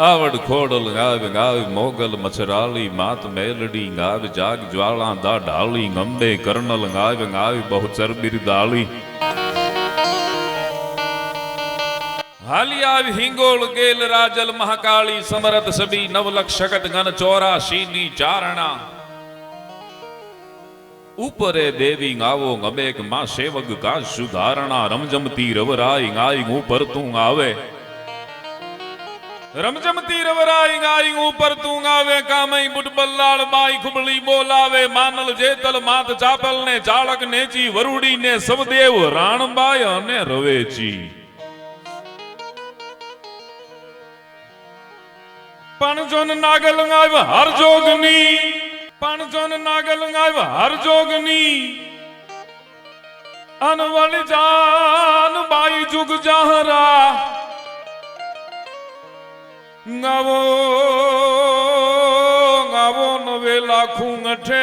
आवड़ खोडल गाव गाव मोगल मछराली मात मेलडी गाव जाग ज्वाला दा ढाली गंबे कर्नल गाव गाव बहुचर बिरदाली हालिया हिंगोल गेल राजल महाकाली समरथ सभी नवलख शकत गण 84 नी चारणा ऊपरे देवी गावो गमेक मां सेवक का सुधारणा रमजमती रवराई गाई ऊपर तू आवे रमजमती रवराई गाई ऊपर तू आवे कामई बुटबल्लाल बाई खुबली बोलावे मानल जेतल मात चापल ने चालक नेची वरुडी ने सबदेव राणबाई अने रवेची पणजोन नागल गाव हर जोगनी पणजोन नागल गाव हर जोगनी अनवल जान बाई जुग जहरा गावो गावो नवे लाखू गठे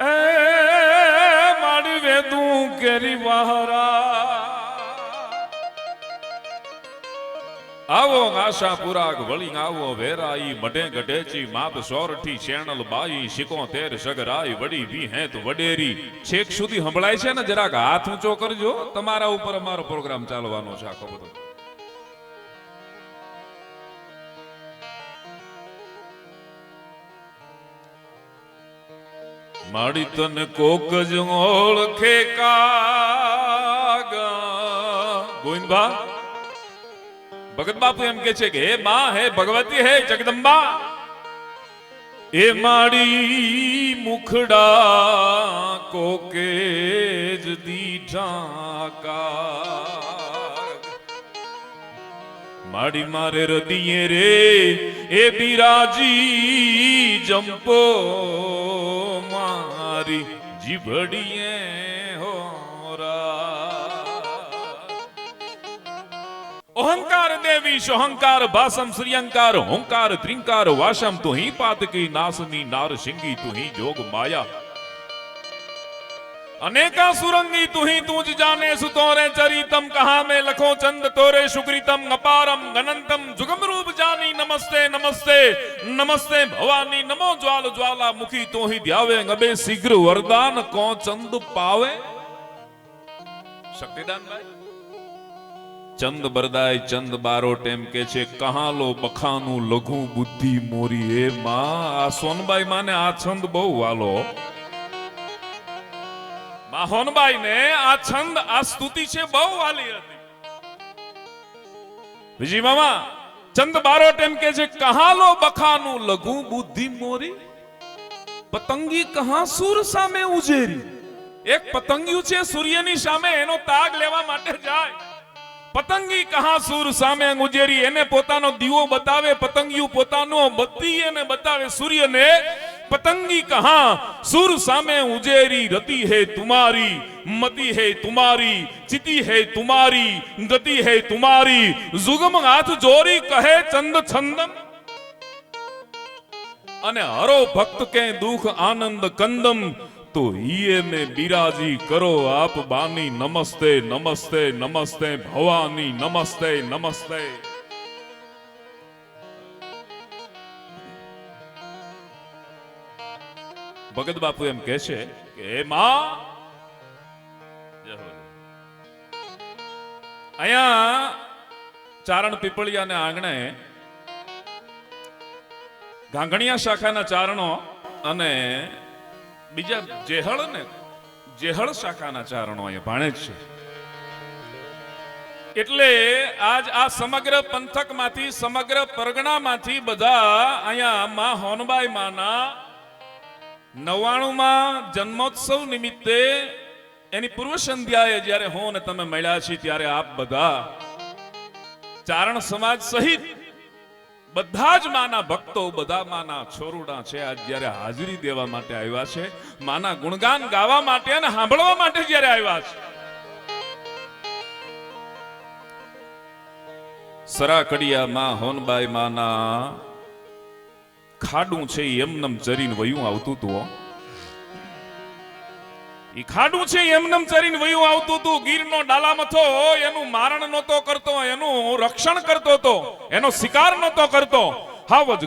ए माड़ी वेदू केरी वाहरा आवो आशा पुराग वली आवो वेराई मडे गडेची माप सोरठी शेणल बाई 76 सगराई वडी भी है तो वडेरी छेक सुधी संभळाय छे ने જરાક હાથ ઊંચો કરજો તમારા ઉપર અમારો પ્રોગ્રામ ચાલવાનો છે આખો બધો માડી તને કોક જ ઓળખે કાગા ગોવિંદબા भगत बापू एम के छे के हे मां हे भगवती हे जगदंबा ए माड़ी मुखड़ा को केज दीठा का माड़ी मारे रदिये रे ए बिराजी जंपो मारी जीवड़िए होरा अहंकार देवी सोहंकार भासम श्रीयंकार होंकार त्रिंकार वाशम तू ही पातकी नासनी नार सिंगी तू ही जोग माया अनेका सुरंगी तू ही तूज जाने सुतोरे चरितम कहा में लखो चंद तोरे सुकृतम अपारम गनंतम जुगम रूप जानी नमस्ते नमस्ते नमस्ते भवानी नमो ज्वाल ज्वाला मुखी तो ही ध्यावे गबे शीघ्र वरदान को चंद पावे शक्तिदान भाई चंद बरदाय चंद बारो टेम के छे कहां लो बखानु लघु बुद्धि मोरी ए मां आ सोनबाई माने आ छंद बहु वालो मां होनबाई ने आ छंद आ स्तुति छे बहु वाली हती विजी मामा चंद बारो टेम के छे कहां लो बखानु लघु बुद्धि मोरी पतंगी कहां सूर सामे उजेरी एक पतंगिયું છે સૂર્યની સામે એનો તાગ લેવા માટે જાય पतंगी कहा सूर सामे गुजेरी एने पोतानो दीवो बतावे पतंगियु पोतानो बत्ती एने बतावे सूर्य ने पतंगी कहा सूर सामे उजेरी रति है तुम्हारी मति है तुम्हारी चिति है तुम्हारी गति है तुम्हारी जुगम हाथ जोरी कहे चंद छंदम अने हरो भक्त के दुख आनंद कंदम तो ये में बिराजी करो आप बानी नमस्ते नमस्ते नमस्ते भवानी नमस्ते नमस्ते भगत बापू एम कहे छे के हे मां अया चारण पीपळिया ने आंगणे गांगणिया शाखाना चारणो अने बीजा जेहळ ने जेहळ शाखाना चारणो अहीं भाणे छे એટલે આજ આ સમગ્ર પંથકમાંથી સમગ્ર પરગણામાંથી બધા અહીંયા માં હોનબાઈ માના 99મા જન્મોત્સવ નિમિત્તે એની પૂર્વ સંધ્યાએ જ્યારે હું અને તમે મળ્યા છીએ ત્યારે આપ બધા ચારણ સમાજ સહિત બધા જ માના ભક્તો બધા માના છોરુડા છે આજ જ્યારે હાજરી દેવા માટે આવ્યા છે માના ગુણગાન ગાવા માટે અને સાંભળવા માટે જ્યારે આવ્યા છે સરાકડિયા માં હોનબાઈ માના ખાડું છે એમનમ ચરીને વયું આવતું હતું ઈ ખાડું છે એમનેમ ચરીને વયું આવતું હતું. ગીરનો ડાલા મથો એનું મારણ નહોતો કરતો, એનું રક્ષણ કરતો હતો, એનો શિકાર નહોતો કરતો. હાવજ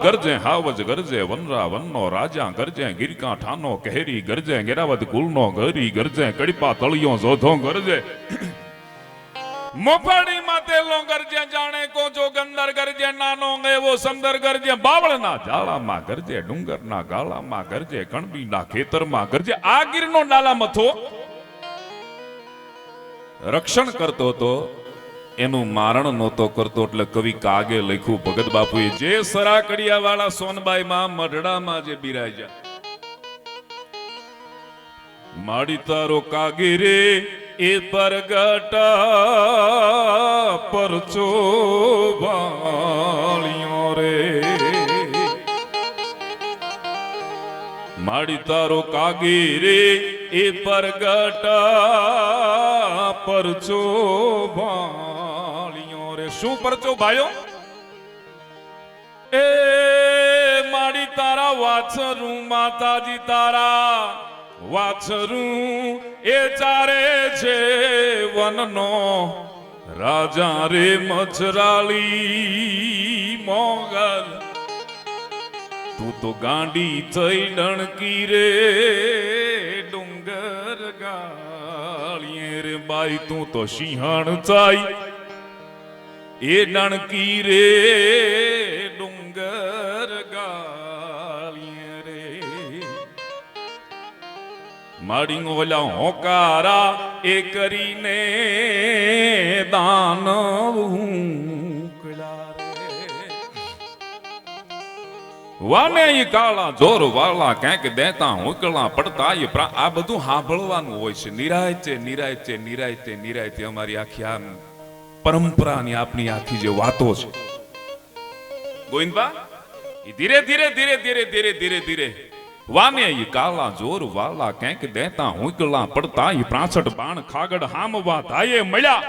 ગરજે વનરા વનનો રાજા ગરજે, ગીરકા ઠાનો કહેરી ગરજે, ગેરાવત કુલનો ગરી ગરજે, કડીપા તળિયો જોધો ગરજે. મોફાડી માં તેલો ગરજે, જાણે કો જોગંદર ગરજે, નાનો એવો સંદર ગરજે, બાવળના જાળામાં ગરજે, ડુંગરના ગાળામાં ગરજે, કણબીના ખેતરમાં ગરજે. આ ગીરનો ડાલા મથો રક્ષણ કરતો હતો, એનું મારણ નહોતો કરતો. એટલે કવિ કાગે લખ્યું ભગત બાપુએ, જે સરાકડિયા વાળા સોનબાઈ માં મઢડામાં જે બિરાજ્યા, માડી તારો કાગે રે એ પરગટા પરચો વાળ્યો રે, માડી તારો કાગે રે એ પરગટા પરચો વાળ્યો રે. શું પરચો ભાઈઓ? એ માડી તારા વાછરું, માતાજી તારા વાછરું એ ચારે છે વનનો રાજા રે મચરાળી મોગલ. તું તો ગાંડી થઈ ડણકી રે ડુંગર ગાળીએ રે બાઈ, તું તો સિંહણ ચાઈ એ ડણકી રે ડુંગર ગાળીએ રે. માડી ઓલા હોકારા એ કરીને દાન વાને ઈ કાળા જોર વાળા ક્યાંક દેતા હુકલા પડતા. આ બધું સાંભળવાનું હોય છે. નિરાયતે નિરાયતે નિરાયતે નિરાયતે અમારી આખી આ પરંપરાની આપણી આખી જે વાતો છે ગોવિંદબા, એ ધીરે ધીરે ધીરે ધીરે ધીરે ધીરે ધીરે વાને ઈ કાળા જોર વાળા ક્યાંક દેતા હુકલા પડતા. ઈ 65 બાણ ખાગડ હામવા ધાયે મળ્યા,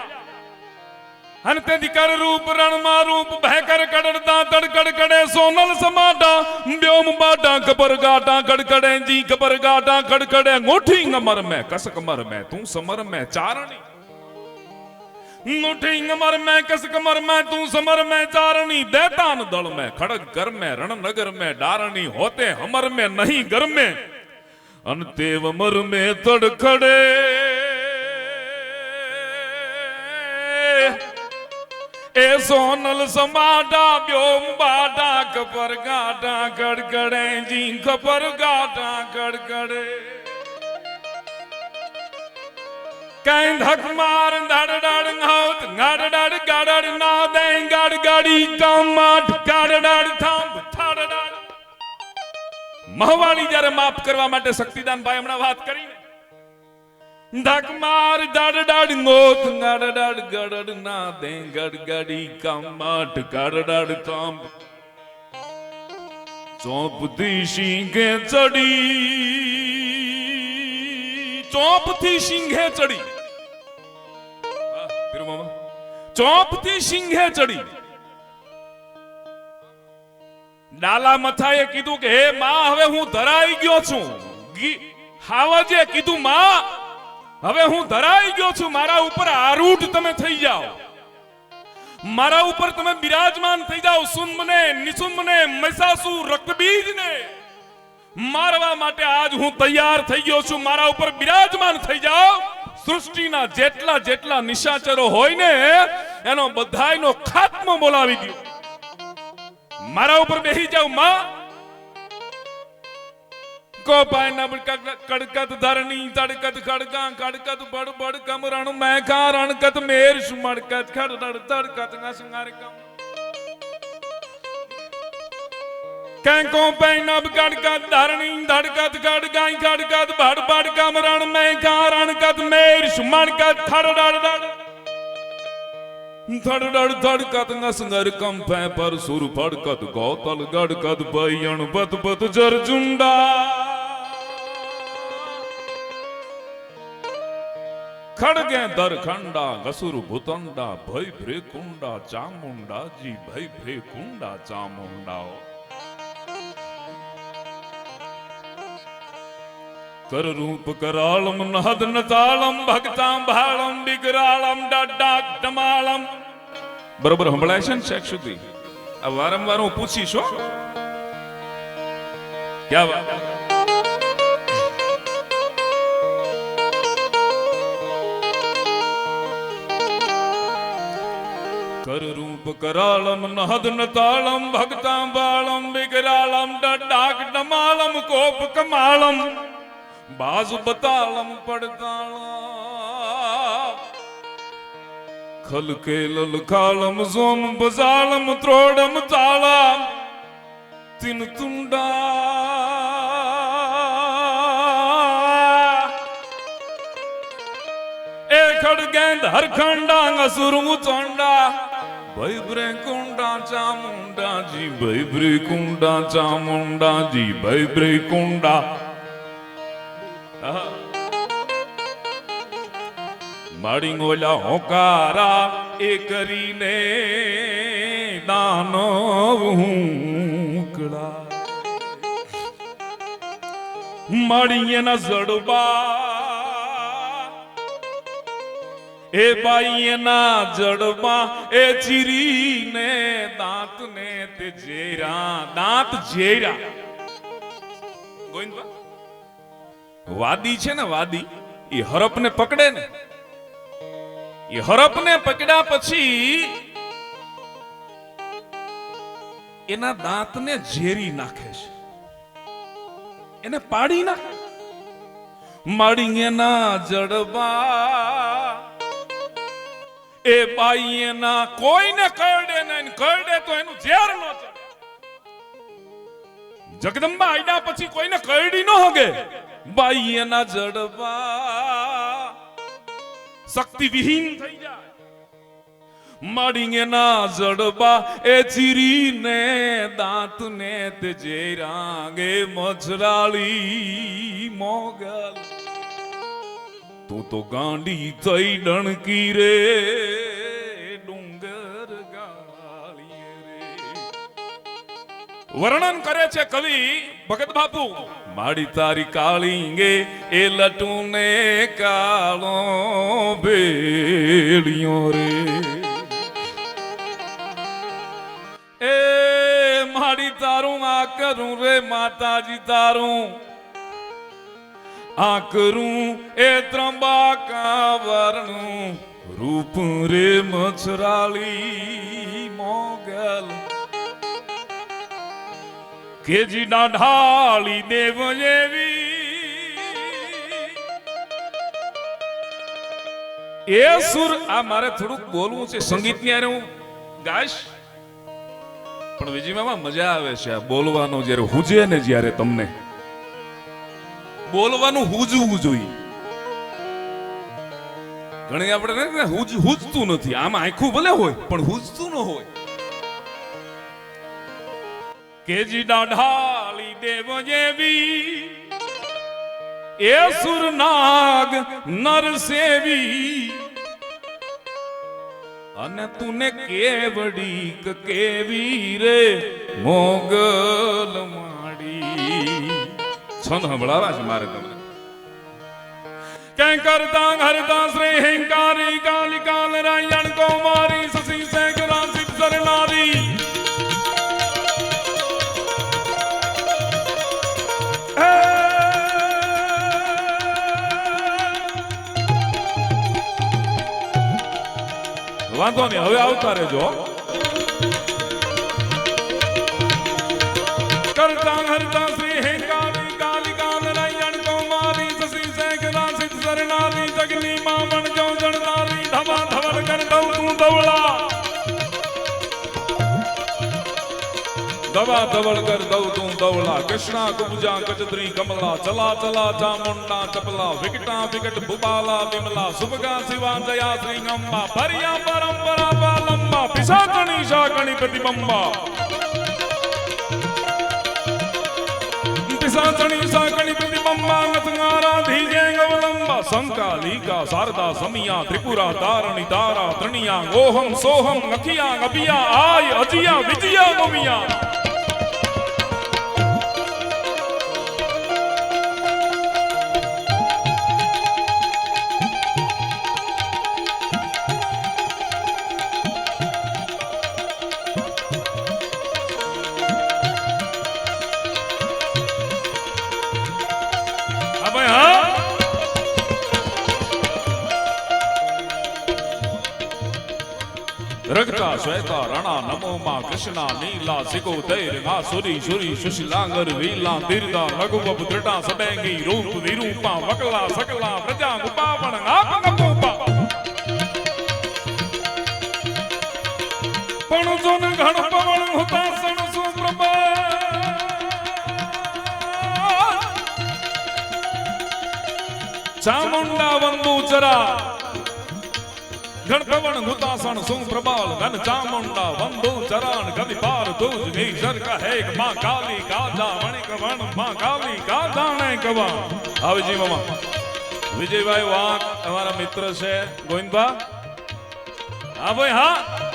અને તે દિકર રૂપ રણમાં રૂપ ભયકર કડડતા તડકડ કડે સોનલ સમાટા બ્યોમ બાટા કબર ગાટા કડકડે જી કબર ગાટા કડકડે ngોઠી ngમર મે કસ કમર મે તું સમર મે ચારણી, ngોઠી ngમર મે કસ કમર મે તું સમર મે ચારણી. દેતાન દળ મે ખડગ કર મે રણનગર મે ડારણી, હોતે હમર મે નહીં ઘર મે અન તેવ મર મે તડખડે. એ સોનલ સમાટા બ્યોમ બાટા કપર ગાટા કડકડે જી કપર ગાટા કડકડે. કઈ ધક માર ધડ ડડ ઘાત ગાડ ડડ ગાડ ના દે ગાડ ગાડી કામાટ ગાડ ડડ થાંભ થાડ ડડ. મહવાળી જ્યારે માફ કરવા માટે શક્તિદાન ભાઈ હમણાં વાત કરી, ધક માર ધડ ડડ ngોત ગાડ ડડ ગડડ ના દે ગાડ ગાડી કામાટ ગાડ ડડ થાંભ. ચોપથી સિંઘે ચડી, ચોપથી સિંઘે ચડી, ચોપથી સિંઘે ચડી. ડાલા મથાએ કીધું કે હે માં, હવે હું ધરાઈ ગયો છું. હાવજે કીધું માં, હવે હું ધરાઈ ગયો છું, મારા ઉપર આરૂઢ તમે થઈ જાઓ, મારા ઉપર તમે બિરાજમાન થઈ જાઓ. સુમ્મને નિસુમ્મને મૈસાસુર રક્તબીજને મારવા માટે આજ હું તૈયાર થઈ ગયો છું. મારા ઉપર બિરાજમાન થઈ જાઓ. સૃષ્ટિના જેટલા જેટલા નિશાચરો હોય ને એનો બધાયનો ખાત્મો બોલાવી દો. મારા ઉપર બેસી જાઓ માં. કોપાય નબ કડકત ધરણી તડકત ખડકા કડકત બડ બડ કમરણ મેઘા રણકત મેર સુમડકત ખડડ તડકત નસંગાર કમ. કેંકો પે નબ કડકત ધરણી ધડકત ખડકાઈ ખડકત બડ બડ કમરણ મેઘા રણકત મેર સુમડકત ખડડ ધડડ ધડકત નસંગર કંપે પર સુર ફડકત ગોતલ ગડકત ભયણ પત પત જરજુંડા. ખડગે દર ખંડા ગસુર ભૂતંડા ભય ભ્રે કુંડા ચામુંડા જી ભય ભ્રે કુંડા ચામુંડા. कर रूप करालम नहद नतालम भक्ताम भालम बिगरालम डाडाक डमालम बरोबर સંભળાય છે ને શેખ સુધી આ વારંવાર હું પૂછીશ હો क्या बात कर रूप करालम नहद नतालम भक्ताम बालम बिगरालम डाक डमालम कोप कमालम बाजु बतालम पड़तालम खल के ललखालम जोम बजालम त्रोड़म तालम तीन तुंडा खड़गेंद हरखंडा असुरु चोंडा भैब्रे कुंडा चामुंडा जी भैब्रे कुंडा चामुंडा जी भैब्रे कुंडा माड़ी ओला होकारा ए करीने दानव हुंकड़ा माड़ी ना जड़बा ए बाई ना जड़बा ए चीरी ने दांत ने ते जेरा दांत जेरा गोविंद वादी छे ने वादी ये हरप ने पकड़े ने ये हरप ने पकड़ा पछी एना दांत ने झेरी नाखे छे एने पाड़ी नाखे माड़ी एना जड़बा ए बाई ना कोई ने करडे तो एनु ઝેર નો ચડે જગદંબા આઈડા પછી કોઈને કરડી નો હોગે બાઈ એના જડબા શક્તિ વિહીન થઈ જાય માડી એના જડબા એ ચીરીને દાંત ને તે જેરાંગે મજરાળી મોગલ तू तो गांडी थई डणकी रे डूंगर गालिए रे वर्णन करे छे कवि भगत बापू माड़ी तारी कालींगे ए लटू ने कालो बेड़ियों रे ए माड़ी तारू आ करूं रे माताजी तारू आ करूं ए त्र्यंबका वरणू रूप रे मछराली मोगल केजी डाढाली देव जेवी ए सुर आ मारे थोड़ું બોલવું છે સંગીતની આરે હું ગાઈશ પણ વિજી મામા મજા આવે છે આ બોલવાનો જ્યારે હુજે ને જ્યારે તમને બોલવાનું હુજવું જોઈએ ઘણી આપણે હુજતું નથી આમાં આખું ભલે હોય પણ હુજતું ન હોય કેજી દાઢાલી દેવ જેવી એ સુરનાગ નર સેવી અને તુને કેવડી કેવી રે મોગલ માડી છંદ સંભળાવા છે મારે તમને કઈ કરતા હરતા શ્રી હિંકારી કાલિકા નારાયણ કૌમારી સસી શેખરા સિદ્ધ સરનારી વાંધો નહીં હવે આવતા રહેજો કરતા હરતા શ્રી હિંકારી કાલિકા નારાયણ કૌમારી સસી શેખરા સિદ્ધ સરનારી જગની માં બણ જો જણનારી ધમા ધવળ કર દઉં તું દવળા દવા ધવળ કર દઉં તું દવળા કૃષ્ણા કુબજા કચત્રી કમલા ચલા ચલા ચામુંડા ચપલા વિકટા વિકટ ભૂપાલા વિમલા સુભગા શિવા જયા શ્રી અંબા ભરિયા પરંપરા પાલંબા પિશાચણી શાકણી પ્રતિબંબા પિશાચણી શાકણી પ્રતિબંબા નથંગારા ધીજે ગવલંબા સંકાલિકા શારદા સમિયા ત્રિપુરા તારણી તારા ત્રણિયા ઓહમ સોહમ અખિયા અભિયા આય અજિયા વિજયા ગમિયા प्रगटा श्वेता रणा नमो मां कृष्णा नीला सिको तैर गा सुरी सुरी सुशीलांगर वीला तीर्दा लघुबब दृढ़ा सबेंगी रूप विरूपा वकला सकला प्रजा गुपावण आप नमोपा पण जोन घण पवण होता सण सुप्रभा चामुंडा वंदू चरा गणपवन हुतासन सुं प्रबाल घन चामुंडा वंदू चरण कवि पार तुझ नीचर का है मां काली का जावणी कवन मां काली का जाने कवन હવે જી મામા વિજયભાઈ વાક અમારા મિત્ર છે ગોવિંદભા હા ભાઈ હા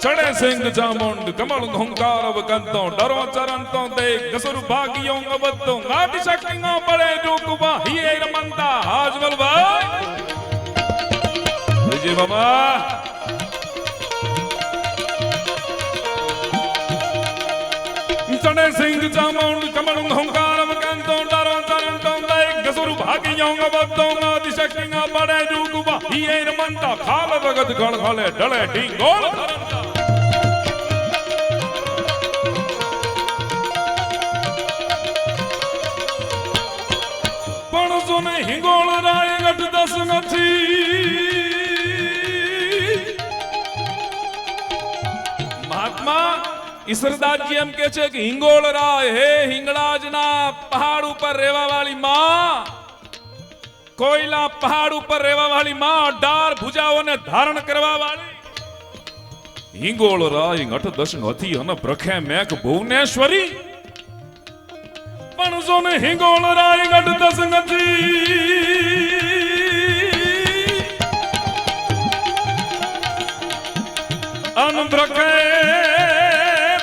चढ़े सिंह चामुंड कमल हुंकार वकंतो डरो चरण तो देख गसुर भागियों अबतो गाटी शक्तियों बड़े रुकवा हिए रमंता हाजवल भाई विजय बाबा चढ़े सिंह चामुंड कमल हुंकार वकंतो डरो चरण तो देख गसुर भागियों अबतो गाटी शक्तियों बड़े रुकवा हिए रमंता खाल भगत गण खले डले ढिंगोल धरंता ने हिंगोल राय गट दस नथी महात्मा ईश्वरदास जी एम के छे कि हिंगोल राय हे हिंगलाज ना पहाड़ ऊपर रेवा वाली मां कोयला पहाड़ ऊपर रेवा वाली मां डार भुजाओं ने धारण करवा वाली हिंगोल राय गट दस नथी अन प्रखे मेघ भुवनेश्वरी पण जोने हिंगोल राय गट दस नथी अन भ्रखे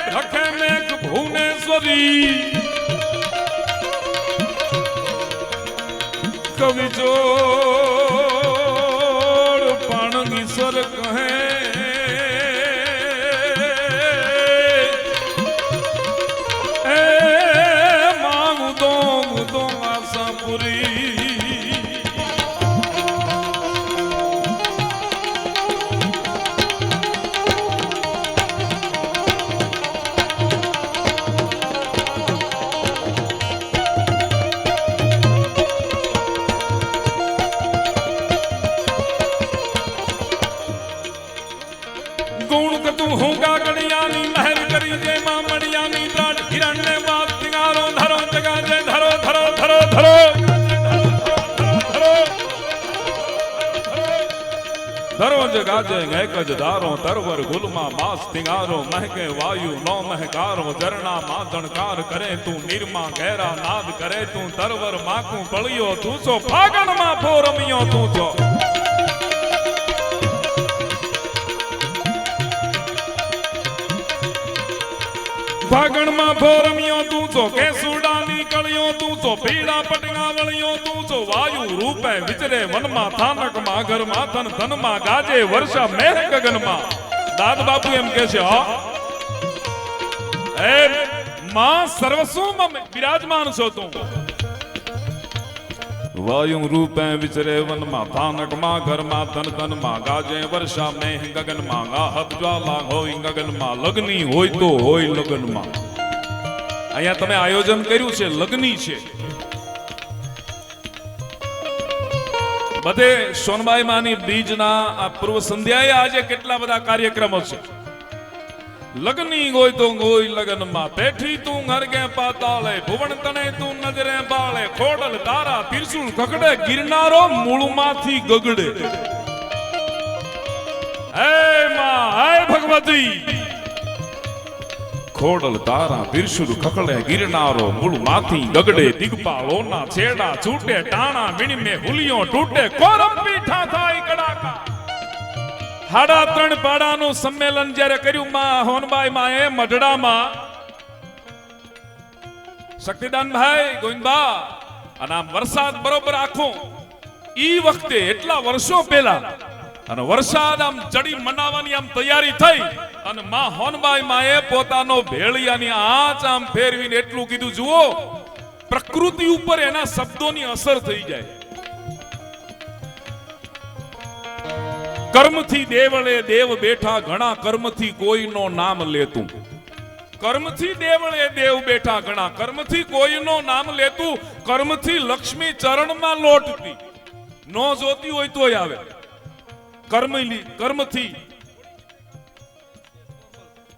भ्रखे मेघ भुवनेश्वरी कवि जोड़ पाणगी स्वर कहे होगा गड़ियानी महर करी जय मां मड़ियानी प्राण हिरण्य बात तिगारो धरो जगा जय धरो धरो धरो धरो धरो जगा जय गए कजदारो तरवर गुलमा मास तिगारो महके वायु नौ महकारो झरना मां दणकार करे तू निर्मा गहरा नाद करे तू तरवर माकू बलियो तू सो फागण मां फोरमियो तू जो फागण मां फोरमियो तू तो केसुड़ा निकलियो तू तो पीड़ा पटिया वलियो तू तो वायु रूप है विचरे वन मा थानक मा घर मा धन धन मा गाजे वर्षा मेह गगन मा दाद बापू एम कैसे हो ए मां सर्वस्व में विराजमान छो तू वायु रूप है विचरे वन मा थानक मा घर मा धन धन मा गाजे वर्षा में गगन मा गाहत ज्वाला होई गगन मा लग्नी होय तो होय लगन मा અહીંયા તમે આયોજન કર્યું છે લગ્ની છે બધે સોનબાઈ માની બીજના આ પૂર્વ સંધ્યાએ આજે કેટલા બધા કાર્યક્રમો છે લગ્ની ગોય તો ગોય લગન માં પેઠી તું ઘર ગે પાતાળે ભુવન તને તું નજરે બાળે ખોડલ તારા ત્રિશુલ કકડે ગિરનારો મૂળમાંથી ગગડે હે માં હે ભગવતી ખોડલ તારા ત્રિશુલ કકડે ગિરનારો મૂળમાંથી ગગડે દિગપાળોના છેડા છૂટે ટાણા વીણી હુલિયો તૂટે કોરમ પીઠા થાય કડાકા हाड़ा त्रण पाड़ानु सम्मेलन જ્યારે કર્યું માં હોનબાઈ માએ મઢડામાં શક્તિદાન ભાઈ ગોવિંદબા અને વરસાદ બરોબર આખો ઈ વખતે એટલા વર્ષો પહેલા અને વરસાદ આમ ચડી મનાવવાની આમ તૈયારી થઈ અને માં હોનબાઈ માએ પોતાનો ભેળિયાની આંચ આમ ફેરવીને એટલું કીધું જુઓ પ્રકૃતિ ઉપર એના શબ્દોની અસર થઈ જાય કર્મથી દેવળે દેવ બેઠા ઘણા કર્મથી કોઈનો નામ લેતું કર્મથી દેવળે દેવ બેઠા ઘણા કર્મથી કોઈનો નામ લેતું કર્મથી લક્ષ્મી ચરણમાં લોટતી નો જોતી હોય તોય આવે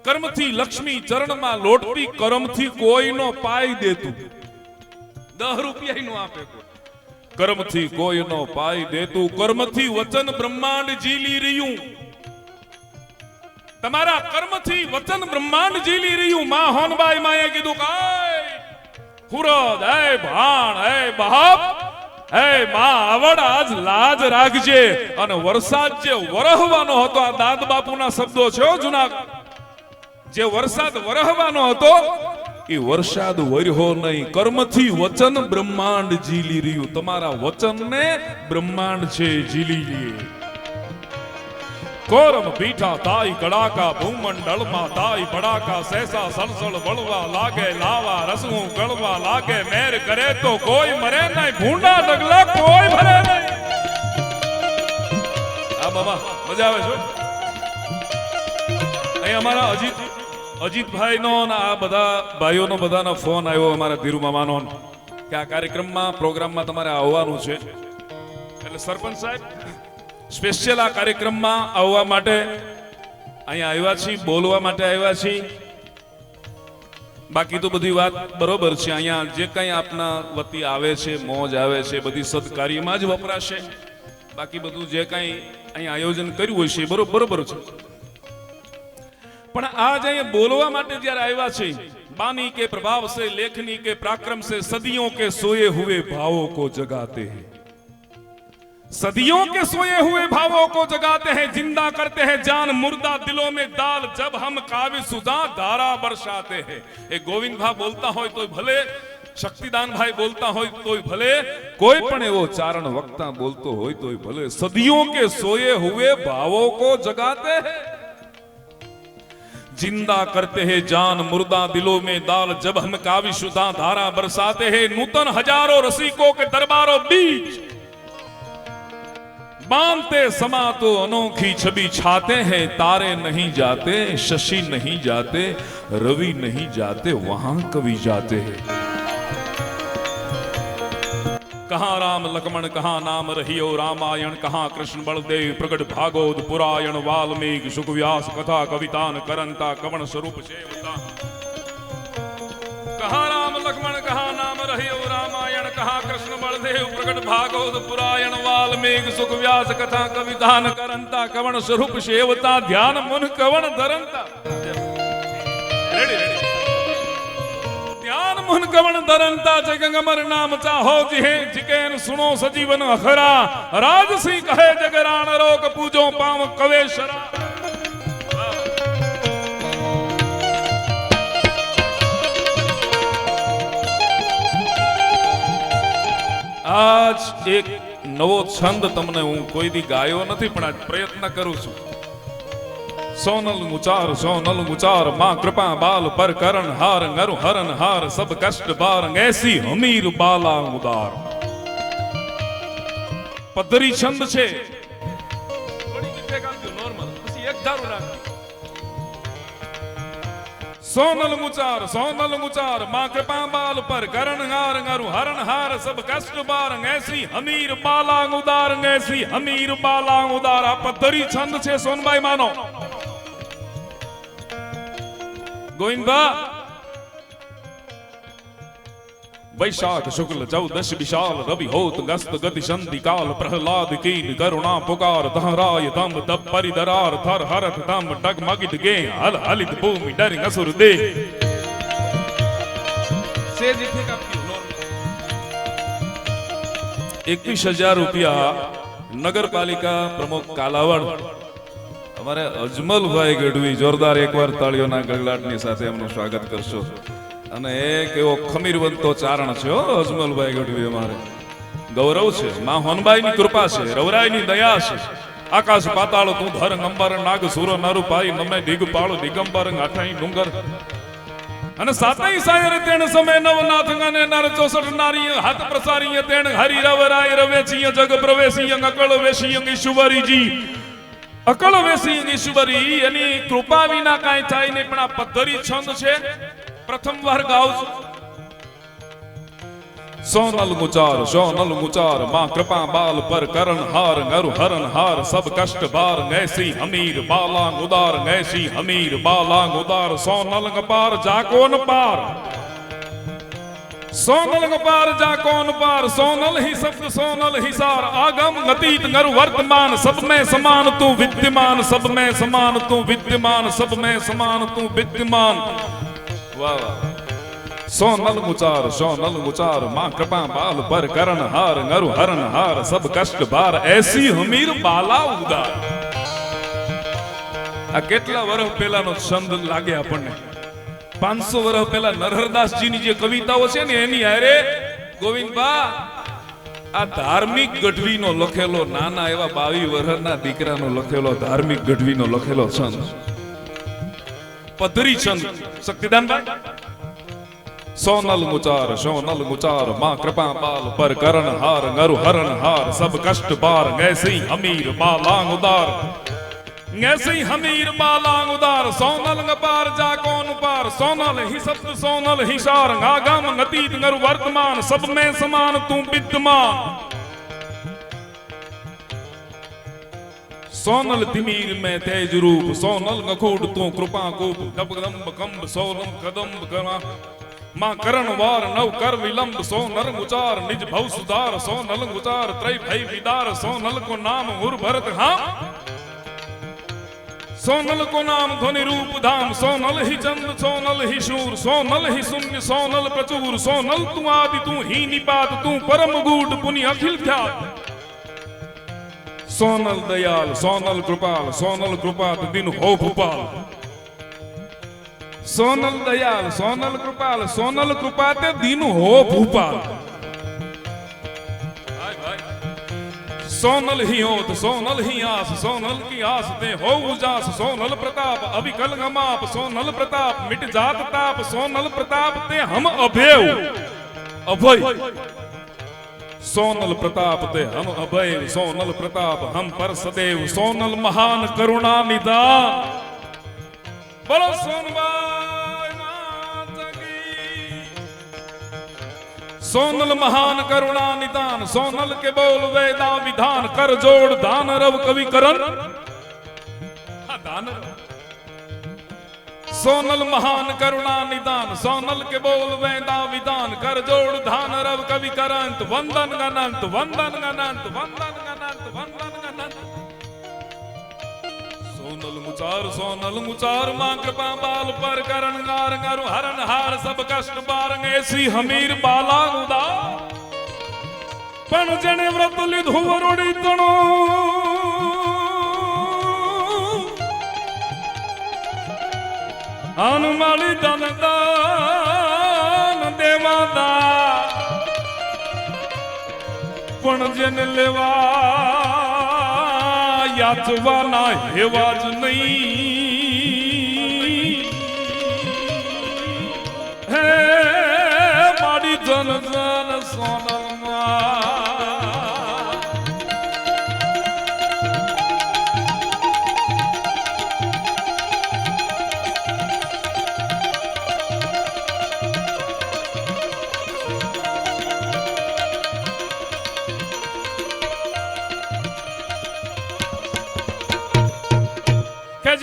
કર્મથી લક્ષ્મી ચરણમાં લોટતી કર્મથી કોઈનો પાય દેતું 10 રૂપિયા નો આપે કર્મથી કોઈનો પાય દેતું કર્મથી વચન બ્રહ્માંડ જીલી રહ્યું તમારા કર્મથી વચન બ્રહ્માંડ જીલી રહ્યું માં હોનબાઈ માએ કીધું કાય હુરદ હે ભાણ હે બાપ હે માં આવડ આજ લાજ રાખજે અને વરસાદ જે વરહવાનો હતો આ દાદ બાપુના શબ્દો છે જૂના જે વરસાદ વરહવાનો હતો એ વરસાદ વર્યો નહીં કર્મથી વચન બ્રહ્માંડ જીલી રહ્યું તમારા વચનને બ્રહ્માંડ છે જીલી લે કોરમ પીઠા તાઈ કડાકા ભૂમંડળમાં તાઈ બડાકા સૈસા સળસળ વળવા લાગે લાવા રસવું ગળવા લાગે મેર કરે તો કોઈ મરે નહીં ભૂંડા ડગલા કોઈ ભરે નહીં આ બાબા મજા આવે છે અહીં અમારા અજીતભાઈ નો અને આ બધા ભાઈઓનો બધાનો ફોન આવ્યો અમારા ધીરુ મામાનો કે આ કાર્યક્રમમાં પ્રોગ્રામમાં તમારે આવવાનું છે એટલે સરપંચ સાહેબ સ્પેશિયલ આ કાર્યક્રમમાં આવવા માટે અહીંયા આવ્યા છીએ બોલવા માટે આવ્યા છીએ બાકી તો બધી વાત બરોબર છે અહીંયા જે કંઈ આપના વતી આવે છે મોજ આવે છે બધી સદકાર્યમાં જ વપરાશે બાકી બધું જે કંઈ અહીંયા આયોજન કર્યું હોય છે બરોબર છે પણ આજ અહીંયા બોલવા માટે જ્યારે આવ્યા છે बानी के प्रभाव से लेखनी के पराक्रम से सदियों के सोए हुए भावों को जगाते हैं सदियों के सोए हुए भावों को जगाते हैं जिंदा करते हैं जान मुर्दा दिलों में दाल जब हम काव्य सुधा धारा बरसाते हैं एक गोविंद भाई बोलता हो तो भले शक्तिदान भाई बोलता हो तो भले कोई पण एवो चारण वक्ता बोलतो हो तो भले सदियों के सोए हुए भावों को जगाते हैं जिंदा करते हैं जान मुर्दा दिलों में दाल जब हम काव्य सुधा धारा बरसाते हैं नूतन हजारों रसिकों के दरबारों बीच बांधते समा तो अनोखी छवि छाते हैं तारे नहीं जाते शशि नहीं जाते रवि नहीं जाते वहां कवि जाते हैं कहां राम लक्ष्मण कहां नाम रहियो रामायण कहां कृष्ण बलदेव प्रगट भागवत पुरायण वाल्मीकि सुखव्यास कथा कवितान करंता कवण स्वरूप सेवता कहां राम लक्ष्मण कहां नाम रहियो रामायण कहां कृष्ण बलदेव प्रगट भागवत पुरायण वाल्मीकि सुखव्यास कथा कवितान करंता कवण स्वरूप सेवता ध्यान मन कवण धरंता रेडी ध्यान मुन कवण धरंता जगंगमर नाम चाहो जिहे जिकेन सुनो सजीवन अखरा राजसी कहे जगरान रोग पूजो पाव कवेशरा आज एक नवो छंद तमने हूँ कोई दी गायो नहीं पण आज प्रयत्न करूं छूं सोनल मुचार मां कृपा बाल पर करण हार नरु हरन हार सब कष्ट बार ऐसी हमीर बाला उदार पद्धरी छंद छे नॉर्मल एक धारू राख सोनल मुचार मां कृपा बाल पर करण हार नरु हरन हार सब कष्ट बार ऐसी हमीर बाला उदार ऐसी हमीर बाला उदार आ पद्धरी छंद छे सोनबाई मानो गोविंदा वैशाख शुक्ल चौदश विशाल रवि होत गस्त गति संधि काल प्रहलाद कीन करुणा पुकार धराय दम दब परिदरार थर हरत दम डगमगित गे हल हलित भूमि डर असुर दे से दिखेगा 21,000 रुपया नगर पालिका प्रमुख कालावड़ हमारे अजमल भाई गढ़वी जोरदार एक बार तालियोना गड़गड़ाटनी साथे हमनु स्वागत करशो अने एक एवो खमीरवंतो चारण छे अजमल भाई गढ़वी हमारे गौरव छे मां होनबाई नी कृपा छे रवराई नी दया छे आकाश पाताल तू धर अंबर नाग सूर नरु पाई नमे दिगपाल दिगंबर आठाई डुंगर अने सातई सायर तेण समय नवनाथ गने नर 64 नारी हाथ प्रसारी तेण हरि रवराय रवे छी जग प्रवेशी अकल वेशी ईश्वरी जी અકળ વેસી ઈશ્વરી એની કૃપા વિના કાંઈ થાય નહીં. પણ આ પદ્ધરી છંદ છે, પ્રથમ વાર ગાઉં છું. સોનલ ગુચાર માં કૃપા બાલ પર કરણ હાર નરુ હરણ હાર સબ કષ્ટ બાર નૈસી હમીર બાલાંગ ઉદાર નૈસી હમીર બાલાંગ ઉદાર સોનલ ગપાર જાકોન પાર સોનલ ગપાર જાકોન પાર સોનલ ही शब्द सोनल ही सार आगम अतीत नरु वर्तमान सब में समान तू विद्यमान सब में समान तू विद्यमान सब में समान तू विद्यमान. वाह वाह. सोनल गुचार मां कृपा बाल पर करण हार नरु हरण हार सब कष्ट बार ऐसी हमीर बाला उदार. આ કેટલા વર્ષ પહેલાનો છંદ લાગે આપણને. 500 વર્ષ પહેલા નરહરદાસજીની જે કવિતાઓ છે ને એની હારે ગોવિંદબા આ ધાર્મિક ગઢવીનો લખેલો નાના એવા 22 વર્ષના દીકરાનો લખેલો ધાર્મિક ગઢવીનો લખેલો છંદ પધરી છંદ. શક્તિદાનભાઈ सोनल गुचार मां कृपा बाल पर करण हार नरु हरण हार सब कष्ट बार ऐसी हमीर बालांग उदार ऐसी हमीर बालांग उदार सोनल गपार जाकोन पार सोनल ही शब्द सोनल ही सार आगम अतीत नरु वर्तमान सब में समान तू विद्यमान. सोनल तिमीर में तेज रूप सोनल गखूड तू कृपा कूप कबगदम्ब कंब सोनम कदम्ब करा मां करण वार नव कर विलंब सोनल गुचार निज भव सुधार सोनल गुचार त्रय भय विदार सोनल को नाम उर भरत हाम सोनल को नाम ध्वनि रूप धाम सोनल ही चंद सोनल ही शूर सोनल ही शून्य सोनल प्रचुर सोनल तू आदि तू ही निपात तू परम गूढ़ पुनि अखिल ख्यात. सोनल दयाल सोनल कृपाल सोनल कृपात दिन हो भूपाल. सोनल दयाल सोनल कृपाल सोनल कृपाते दिन हो भूपाल. सोनल ही होत सोनल ही आस सोनल की आस ते हो उजास सोनल प्रताप अविकल गमाप सोनल प्रताप मिट जात ताप सोनल प्रताप ते हम अभेव अभय सोनल प्रताप ते हम अभय सोनल प्रताप हम पर सदैव सोनल महान करुणा निदान. बोलो सोनबाई माता की. सोनल महान करुणा निदान सोनल के बोल वेदा विधान कर जोड़ दान रव कवि करण दान. सोनल महान करुणा निदान सोनल के बोल वेदा विधान कर जोड़ धान रव कवि करंत वंदन गणंत वंदन गणंत वंदन गणंत वंदन गणंत. सोनल मुचार मां कृपा बाल पर करण गार नरु हरण हार सब कष्ट बार ऐसी हमीर बाला उदार. पण जने व्रत लिधु वरोड़ी तणो अनुमाली दान देवादा पण जने लेवा याचवाना हेवा ज नहीं हे मारी जन जन सोनल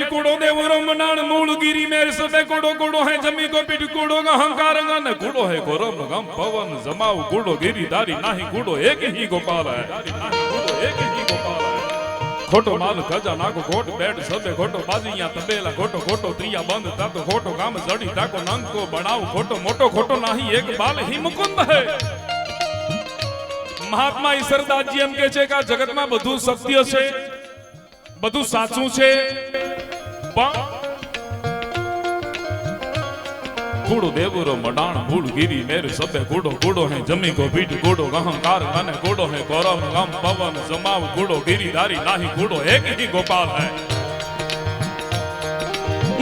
कूड़ो देवरो मनान मूल गिरी मेरे सबे कूड़ो कूड़ो है जमी को पिट कूड़ो का हंकार गन कूड़ो है गोरम गम पवन जमाऊ कूड़ो गिरी दारी नाही कूड़ो एक ही गोपाल है नाही कूड़ो एक ही गोपाल है. खोटो माल खजाना को खोट बैठ सबे खोटो बाजियां तबेला खोटो खोटो त्रिया बंद ता तो खोटो काम जड़ी ताको नंग को बनाऊ खोटो मोटो खोटो नाही एक बाल ही मुकुंद है. महात्मा ईश्वरदास जी एम के छे का जगत में બધું સત્ય છે બધું સાચું છે कूड़ो देवरो मडाण मूल गिरी मेरे सबे कूड़ो कूड़ो है जमी को पीठ कूड़ो अहंकार मन कूड़ो है गौरव गम पवन जमाव कूड़ो गिरी दारी नाही कूड़ो एक ही गोपाल है.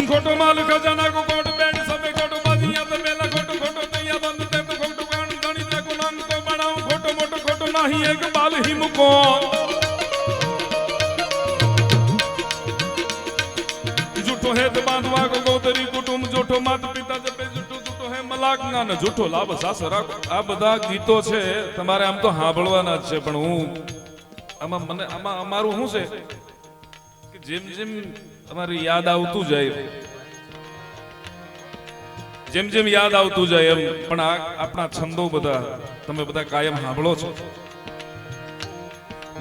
खोटो माल खजाना को कोट बैठ सबे खोटो बाजियां तो मेला खोटो खोटो तैया बंद ते तो खोटो कान गणी ते को नंग को बनाओ खोटो मोटो खोटो नाही एक बाल ही मुको મલાકના ને જૂઠો લાભ સાસર આ બધા ગીતો છે તમારે આમ તો સાંભળવાના જ છે, પણ હું આમાં અમારું શું છે કે જેમ જેમ અમારી યાદ આવતું જાય, જેમ જેમ યાદ આવતું જાય એમ, પણ આપણા છંદો બધા તમે બધા કાયમ સાંભળો છો.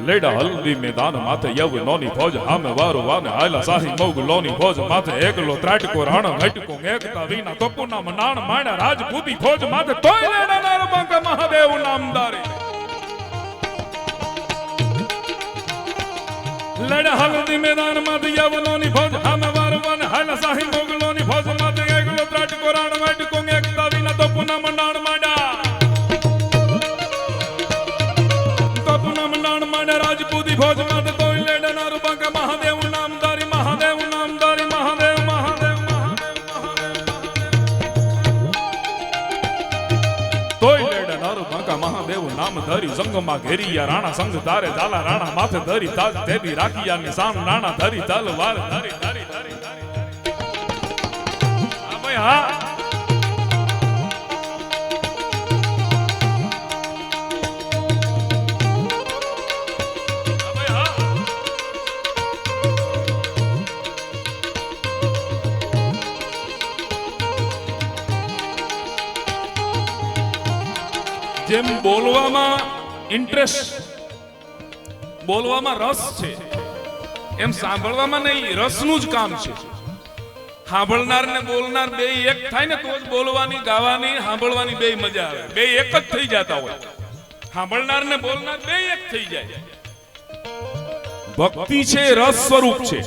લેડા હલ્દી મેદાન માથે યવનોની ફોજ હામે વારો વાને હાલા સાહી મોગલોની ફોજ માથે એકલો ત્રાટકો રાણ ઘટકો એકતા વિના તપુના મનાણ માણા રાજપૂતી ફોજ માથે તોય લેડા નારબાંકા મહાદેવ નામદારી. લેડા હલ્દી મેદાન માથે યવનોની ફોજ હામે વારો વાને હાલા સાહી મોગલોની ફોજ માથે એકલો ત્રાટકો રાણ ઘટકો એકતા વિના તપુના મનાણ માણા રાજપૂતી ફોજ માથે તોય લેડા નારબાંકા મહાદેવ નામદારી મહાદેવ નામદારી મહાદેવ મહાદેવ તોય લેડા નારબાંકા મહાદેવ નામ ધરી સંગમાં ઘેરિયા રાણા સંગ ધારે ઝાલા રાણા માથે ધરી તાજ તેદી રાખિયા નિશાન રાણા ધરી તલવાર ધરી ધરી ધરી હા ભાઈ હા. જેમ બોલવામાં ઇન્ટરેસ્ટ, બોલવામાં રસ છે, એમ સાંભળવામાં નહીં, રસનું જ કામ છે. સાંભળનાર ને બોલનાર બે એક થાય ને તો જ બોલવાની ગાવાની સાંભળવાની બે મજા આવે. બે એક જ થઈ જતા હોય, સાંભળનાર ને બોલનાર બે એક થઈ જાય. ભક્તિ છે રસ સ્વરૂપ છે.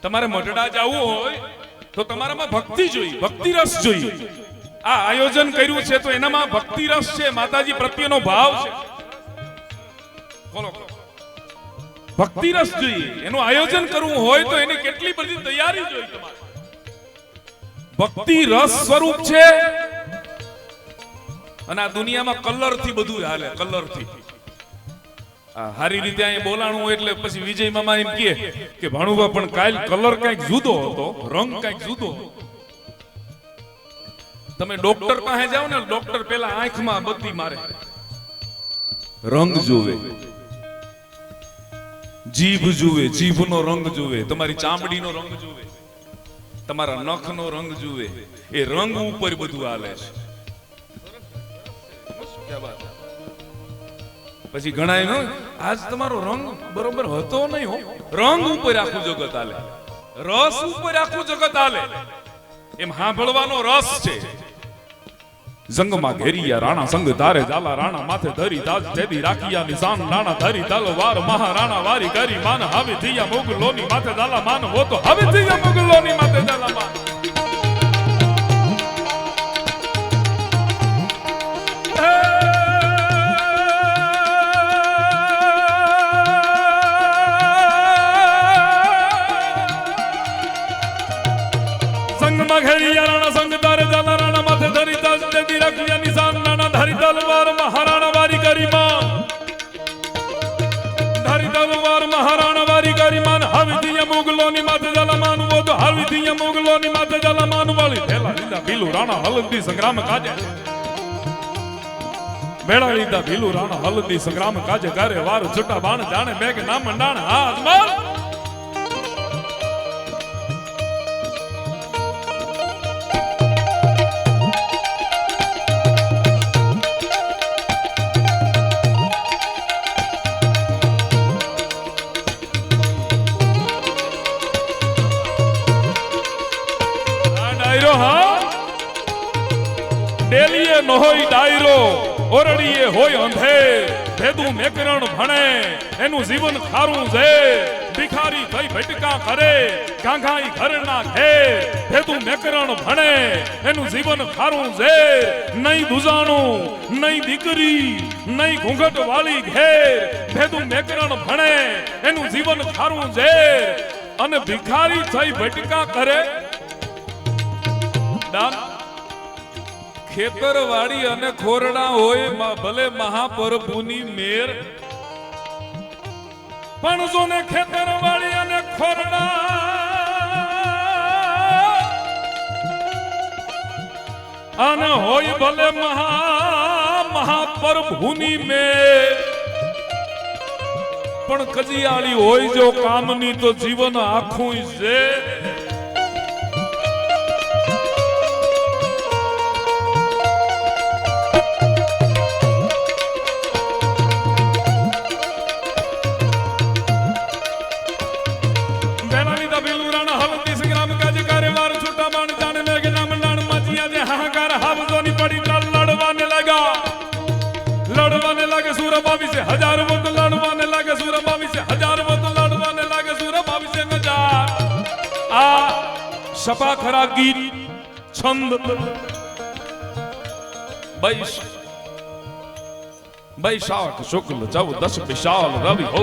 તમારે મઢડા જવું હોય તો તમારામાં ભક્તિ જોઈએ, ભક્તિ રસ જોઈએ. આ આયોજન કર્યું છે તો એનામાં ભક્તિ રસ છે, માતાજી પ્રત્યેનો ભાવ છે. બોલો ભક્તિ રસ જોઈએ. એનું આયોજન કરવું હોય તો એની કેટલી બધી તૈયારી જોઈએ તમારે. ભક્તિ રસ સ્વરૂપ છે અને આ દુનિયામાં કલર થી બધું હાલે, કલર થી. હારી રીતે અહીંયા બોલાણું હોય એટલે પછી વિજય મામા એમ કે ભાણુભા પણ કાલ કલર કઈક જુદો હતો, રંગ કઈક જુદો હતો. તમે ડોક્ટર પાસે જાઓ ને, ડોક્ટર પેલા આંખમાં બત્તી મારે, રંગ જોવે, જીભ જુએ, જીભનો રંગ જુએ, તમારી ચામડીનો રંગ જુએ, તમારા નખનો રંગ જુએ. એ રંગ ઉપર બધું હાલે છે. પછી ઘણા આજ તમારો રંગ બરોબર હતો નહીં હો, રંગ ઉપર આખું જગત હાલે, રસ ઉપર આખું જગત હાલે. એમ સાંભળવાનો રસ છે. સંગમાં ઘેરિયા રાણા સંગ ધારે ઝાલા રાણા માથે ધરી તાજ તેદી રાખિયા નિશાન રાણા ધરી તલવાર મહારાણા વારી કરી માન હાવી થિયા મોગલોની માથે ઝાલા માન હો તો હાવી થિયા મોગલોની માથે ઝાલા માન. સંગમાં ઘેરિયા રાણા સંગ ધારે ઝાલા રાણા માથે ધરી તાજ તેદી રાખિયા નિશાન રાણા ધરી તલવાર મહારાણા વારી કરી માન ધરી તલવાર મહારાણા વારી કરી માન હાવી થિયા મોગલોની માથે ઝાલા માન વો તો હાવી થિયા મોગલોની માથે ઝાલા માન વાળી ભેલા લીધા ભીલું રાણા હલદી સંગ્રામ કાજે ભેળા લીધા ભીલું રાણા હલદી સંગ્રામ કાજે કરે વાર છૂટા બાણ જાણે મેઘ નામ મંડાણ હા અજમાલ. ડેલીએ ન હોય ડાયરો, ઓરડીએ હોય અંધેર, ભેદું મેકરણ ભણે એનું જીવન ખારું છે. ભિખારી થઈ ભટકા કરે ગાંઘાઈ ઘરના ઘેર, ભેદું મેકરણ ભણે એનું જીવન ખારું છે. નહીં દુજાણું નહીં દીકરી નહીં ઘૂંઘટ વાળી ઘેર, ભેદું મેકરણ ભણે એનું જીવન ખારું છે. અને ભિખારી થઈ ભટકા કરે ખેતરવાડી અને ખોરડા હોય ભલે મહાપ્રભુની મેર, પણ જો ને ખેતરવાડી અને ખોરડા अन होय भले महाप्रभुनी में पण कजियाली होय जो कामनी तो जीवन आखું છે सपा खरा गीत छंद बैशाख शुक्ल 14 विशाल रवि हो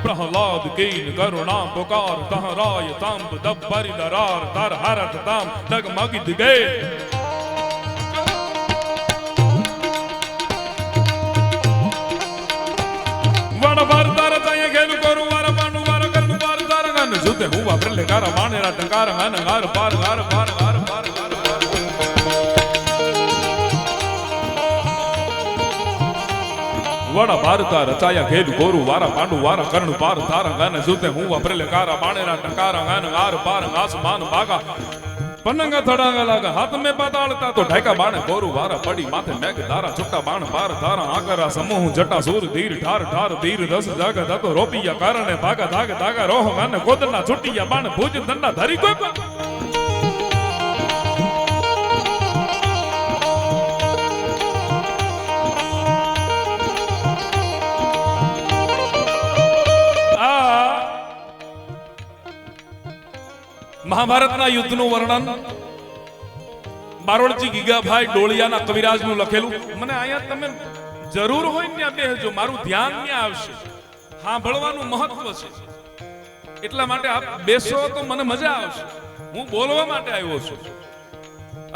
प्रहलाद कीन करुणा पुकार तह राय तांब दब्बरि दरार तर हरत ताम डगमगित गए वण भरतर तय घेनु करू वर पांडु वर करनु पार तार गन जुते हुआ प्रले कार मानेरा टंकार गन गार पार गार पार गार पार वड़ा भारता रचाया घेर गोरु वारा पांडु वारा कर्ण पार तारा गन जुते हुआ प्रले कार मानेरा टंकार गन गार पार आसमान भागा पन्नंगा थड़ांगा लगा हाथ में पातालता तो ढाका बाण गोरु वारा पड़ी माथे मेघ धारा छुट्टा बाण पार तारा आकरा समूह जटा सूर धीर ठार ठार धीर रस जागा तो रोपिया कारणे भागा धागा धागा रोह गन गोदना छुट्टिया बाण भुज दंडा धरी कोई महाभारत युद्ध नु वर्णन बारोड़जी गीगाभाई डोळियाना कविराजनु लखेलू मने आया तमे जरूर होय ने बेहજો मारू ध्यान न्या आवशे सांभळवानुं महत्व छे એટલા માટે આપ બેસો તો મને મજા આવશે હું બોલવા માટે આવ્યો છું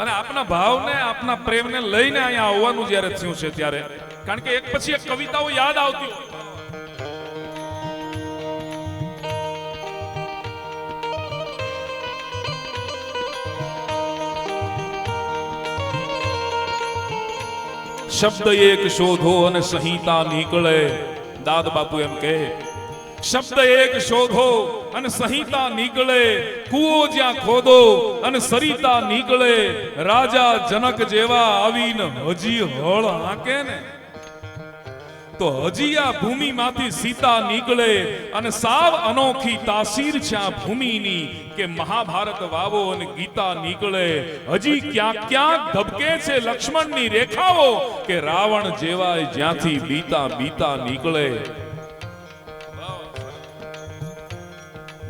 અને આપના ભાવને આપના પ્રેમને લઈને અહીંયા આવવાનું જ્યારે થયું છે ત્યારે કારણ કે એક પછી એક કવિતાઓ યાદ આવતી હોય शब्द एक शोधो अने संहिता निकले दाद बापू एम कहे शब्द एक शोधो अने संहिता निकले कुओ ज्या खोदो अने सरिता निकले राजा जनक जेवा आवीन हजी हळ हाके ने तो हजी आ भूमि माथी सीता निकले अने साव अनोखी तासीर छा भूमि नी के महाभारत वावो अने गीता निकले हजी क्या क्या धबके छे लक्ष्मण नी रेखाओ के रावण जेवा ज्यांथी बीता बीता निकले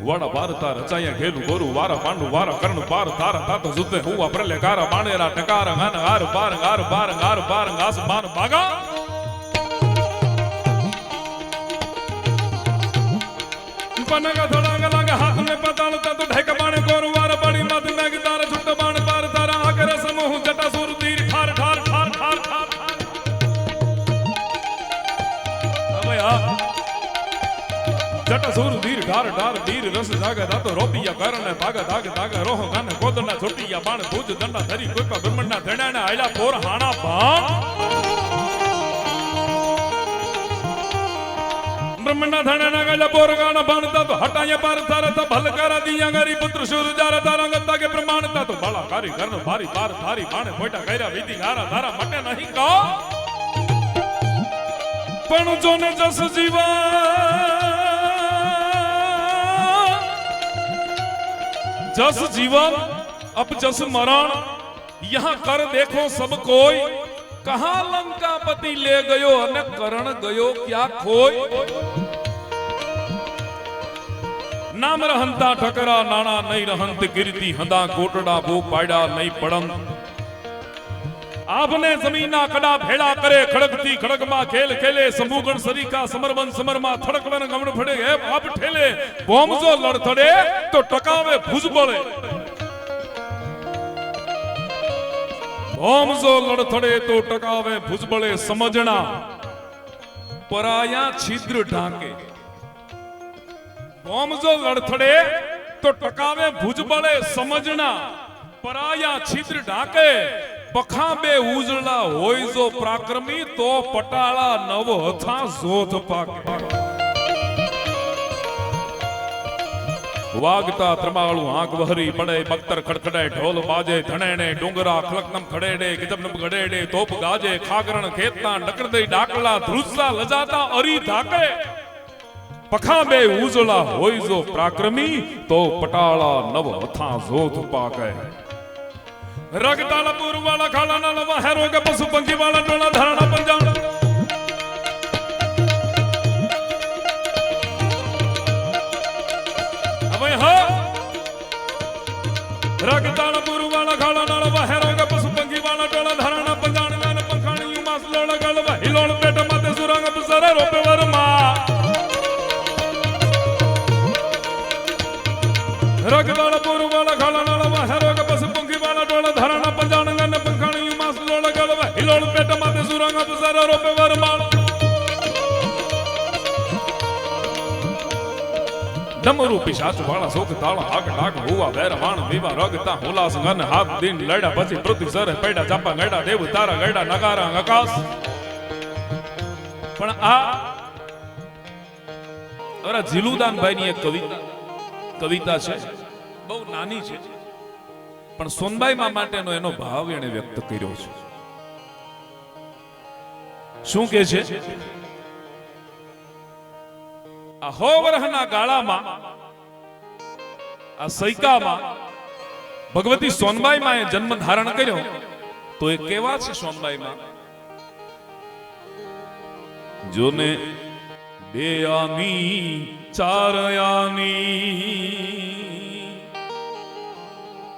वड़ा भारता रचाया घेलु गोरु वारा पांडु वारा कर्ण पार तारा तात जुते हुआ प्रले कारा बाणेरा टकार गन गार पार गार पार गार पार आसमान भागा पनगा थड़ांगा लगा हाथ में पतालता तो ढेक बाणे गोरु वारा पड़ी मत मेघ तारा छुट्टा बाण पार तारा आकर समूह जटा सुर तीर ठार ठार ठार ठार ठार अबे जटा सुर तीर ठार ठार तीर रस जागा तो रोपिया करने भागा धागा धागा रोह गन कोदना छुट्टिया बाण भुज दंडा धरी कोई पा ब्रह्मणना धड़ाना आयला पोर हाना बाण ब्रह्मणा धड़ाना गला पोर गाना बाणता तो हटाया पार थारा तो भल करा दिया गरी पुत्र शूर जारा तारा गत्ता के प्रमाणता तो बड़ा कारी कर्ण भारी पार थारी बाणे मोटा कैरा विधि गारा धारा मटे नहीं का पण जोने जस जीवा जस जीवन अब जस मरण यहां कर देखो सब कोई कहां लंकापति ले गयो अने करण गयो क्या खोई नाम रहंता ठकरा नाना नहीं रहंत कीर्ति हंदा कोटड़ा भू पाड़ा नहीं पड़न आपने जमीना कड़ा भेड़ा करे खड़कती खड़क मा खेल खेले समूगण सरीका समरबन समरमा थड़कवन गमण फड़े है आप ठेले बोम जो लड़थड़े तो टकावे भुज बळे बोम जो लड़थड़े तो टकावे भुज बळे समझना पराया छिद्र ढाके बोम जो लड़थड़े तो टकावे भुज बळे समझना પરાયા છિદ્ર ઢાકે પખા બે ઉજળા હોય જો પ્રાક્રમી તો પટાળા નવ હથા જોધ પાકે વાગતા ત્રમાળું આંખ વહરી પડે બખ્તર ખડખડે ઢોલ બાજે ધણેડે ડુંગરા ખલકનમ ખડેડે કિતબનમ ગડેડે તોપ ગાજે ખાગરણ ખેતના ડકડદઈ ડાકલા ધ્રુજતા લજાતા અરી ધાકે પખા બે ઉજળા હોય જો પ્રાક્રમી તો પટાળા નવ હથા જોધ પાકે રગતાલા પૂરવાળા ખાલાના લવા હેરો કે પશુ પંખી વાળા ટોળા ધરણા પંજાબ રગતાલા પૂરવાળા ખાલાના લવા હેરો કે પશુ પંખી વાળા ટોળા ધરણા પંજાબ ગાને પંખાણી માસ લોળ ગળવા હિલોળ પેટ માતે સુરંગ બસરે રોપે વરમાં રગતાલા પૂરવાળા ખાલાના લવા હેરો કે પશુ પંખી વાળા ટોળા ધરણા પંજાબ ગાને પંખાણી માસ લોળ ગળવા હિલોળ પેટ માતે સુરંગ બસરે રોપે વરમાં ડમરુ પિશાચ વાળા શોક તાળા આગ ડાક હુવા વેર વાણ દીવા રગતા હોલાસ ગન હાથ દિન લડા પછી પૃથ્વી સરે પૈડા ચાપા ગડા દેવ તારા ગડા નગારા આકાશ પણ આ અરા જીલુદાનભાઈ ની એક કવિતા છે બહુ નાની છે પણ સોનબાઈ માં માટેનો એનો ભાવ એને વ્યક્ત કર્યો છે શું કે છે આ હો વરહના ગાળામાં આ સૈકામાં ભગવતી સોનબાઈ માં જન્મ ધારણ કર્યો તો એ કેવા છે સોનબાઈ માં જોને બે આની ચાર આની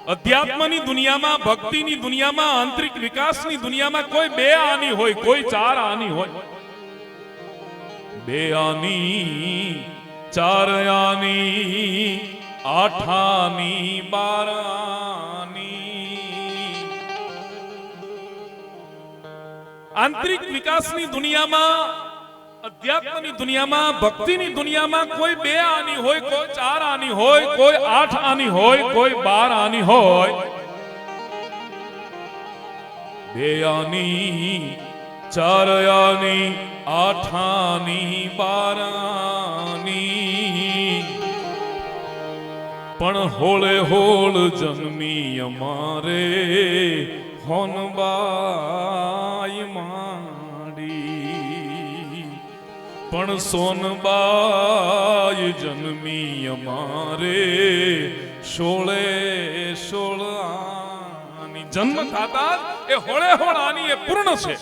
અધ્યાત્મની દુનિયામાં ભક્તિની દુનિયામાં આંતરિક વિકાસની દુનિયામાં કોઈ બે આની હોય કોઈ ચાર આની હોય બે આની ચાર આની આઠ આની બાર આની આંતરિક વિકાસની દુનિયામાં અધ્યાત્મની દુનિયામાં ભક્તિની દુનિયામાં કોઈ બે આની હોય કોઈ ચાર આની હોય કોઈ આઠ આની હોય કોઈ બાર આની હોય બે આની ચાર આની આઠ આની બાર આની પણ હોળે હોળ જન્મી અમારે હોનબાઈ માંડી પણ સોનબાઈ જન્મી અમારે સોળે સોળ આની જન્મ થતા એ હોળે હોળ આની એ પૂર્ણ છે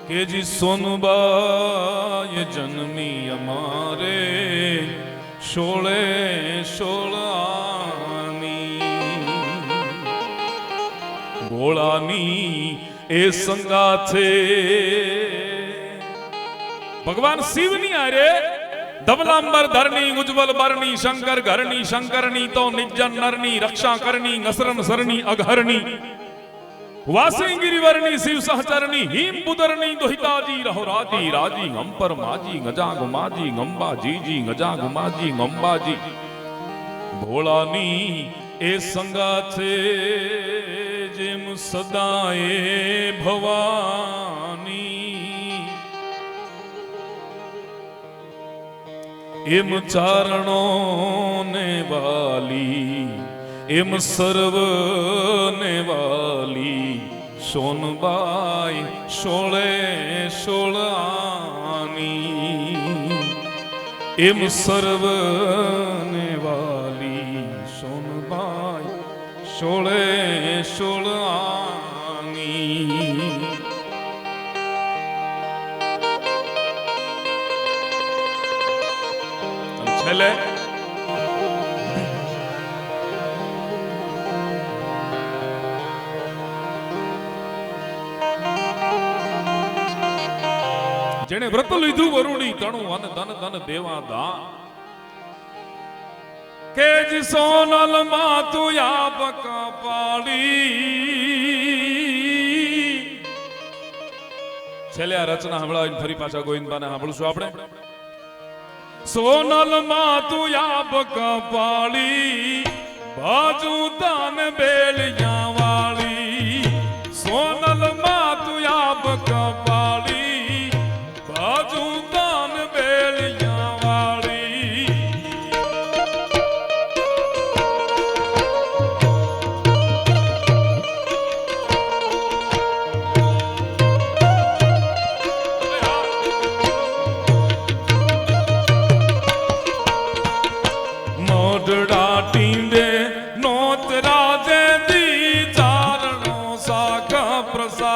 કે જી સોનબાઈ જન્મી અમારે સોળે સોળ આની ભોળાની એ સંગાથે ભગવાન શિવની આરે ધવલાંબર ધરની ઉજ્જવલ બરની શંકર ઘરની શંકરની તો નિજ્જન નરની રક્ષા કરની નસરન સરની અઘરની વાસિંગિરી વરની શિવ સહચરની હિમ બુદરની દોહિતાજી રહો રાજી રાજી ગંપર માજી ગજા ગુમાજી ગંબાજી જી ગજા ગુમાજી ગંબાજી ભોળાની એ સંગાથે જેમ સદાએ ભવાની એમ ચારણો ને વાલી એમ સર્વ ને વાલી સોનબાઈ સોળે સોળ આની એમ સર્વ ને વાલી સોનબાઈ સોળે સોળ આની છેલ્લે જેને વ્રત લીધું વરુણી તણું અન ધન ધન દેવા દાન કે જી સોનલ માં તું આપ કપાળી છેલ્લે આ રચના સાંભળાવીને ફરી પાછા ગોવિંદબાને સાંભળશું આપણે સોનલ માં તું આપ કપાળી બાજુ તાન બેલિયા વાળી સોનલ માં તું આપ કપાળી બાજુ તાન બેલિયા વાળી મોઢડા ટીંડે નોત રાજે દી ચારણો સાખ પ્રસાદ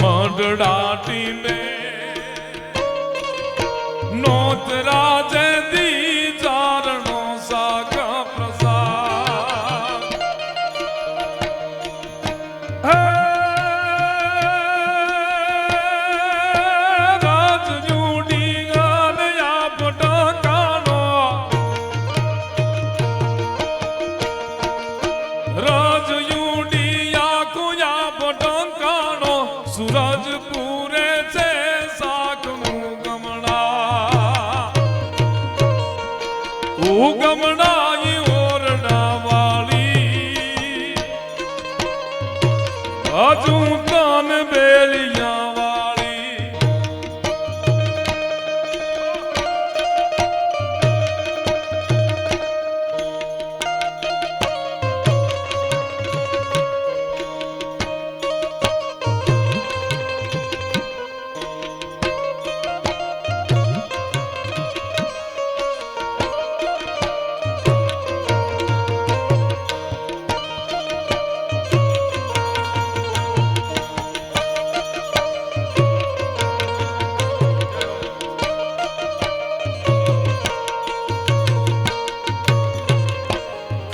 મોઢડા ટીંડે નોત રાજે દી ચારણો સાખ પ્રસાદ રાજ જુડી ગાલયા પટકાનો सूरज पूरे से साख उगमना ओरडा वाली बाजू तान बेलिया वाली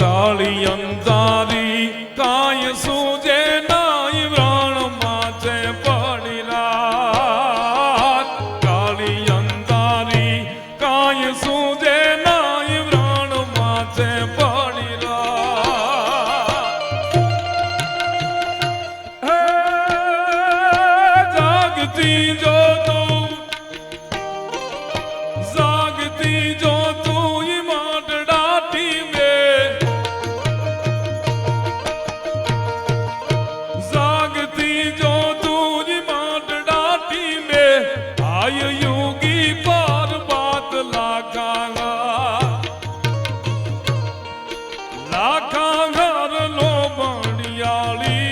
કાળી અંધારી કાય સૂજે નાય વ્રાણ માથે પડી રાત કાળી અંધારી કાય સૂજે નાય વ્રાણ માથે પડી રાત જાગતી જો તું માટડાટી મે योगी पर बात लाखा घर लो बड़ियाली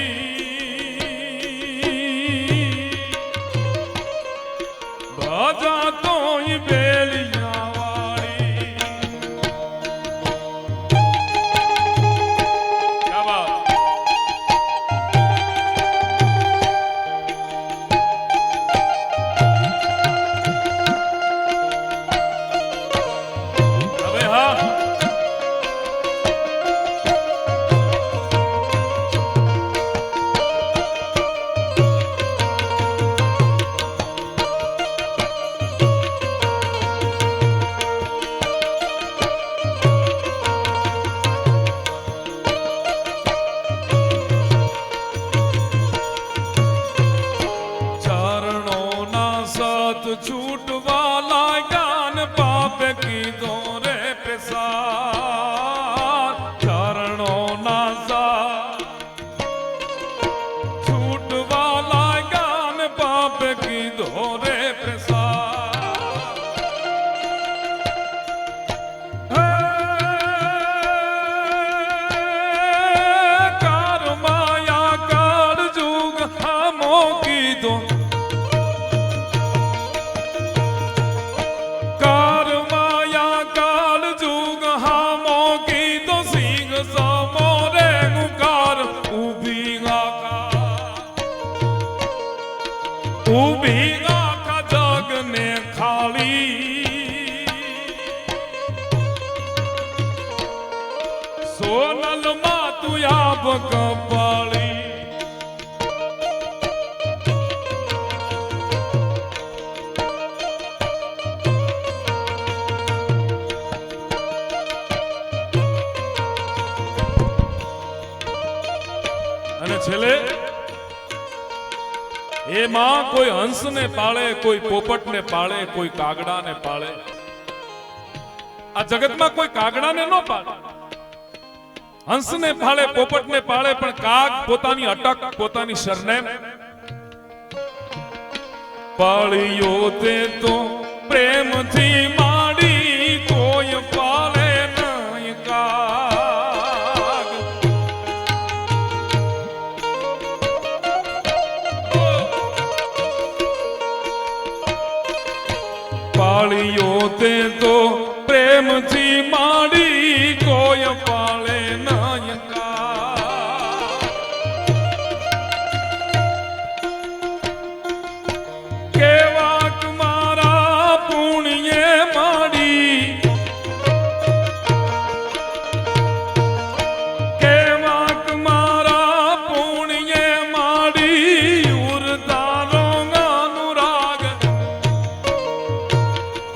बाजा तो ही बेलिया वाली क्या बात छूटवा ज्ञान पाप की दोरे प्रसाद चरणों ना छूटवा ज्ञान पाप की दोरे प्रसाद कार माया कार जुग हमों की दो उभी आखा जग ने खाली सोनल मा तू आब कपाली અને છેલ્લે એમાં કોઈ હંસને પાળે, કોઈ પોપટને પાળે, કોઈ કાગડાને પાળે. આ જગતમાં કોઈ કાગડાને ન પાળે, હંસને પાળે, પોપટને પાળે, પણ કાગ પોતાની અટક, પોતાની સરનેમ પાળ્યો તે તો પ્રેમથી માડી, કોઈ પાળે નહીં કાગ. પાળ્યો તે તો પ્રેમથી માડી, કોઈ પાળે નહીં કાગ. કેવાક મારા પુણ્યે માડી, કેવાક મારા પુણ્યે માડી, ઉરતારો અનુરાગ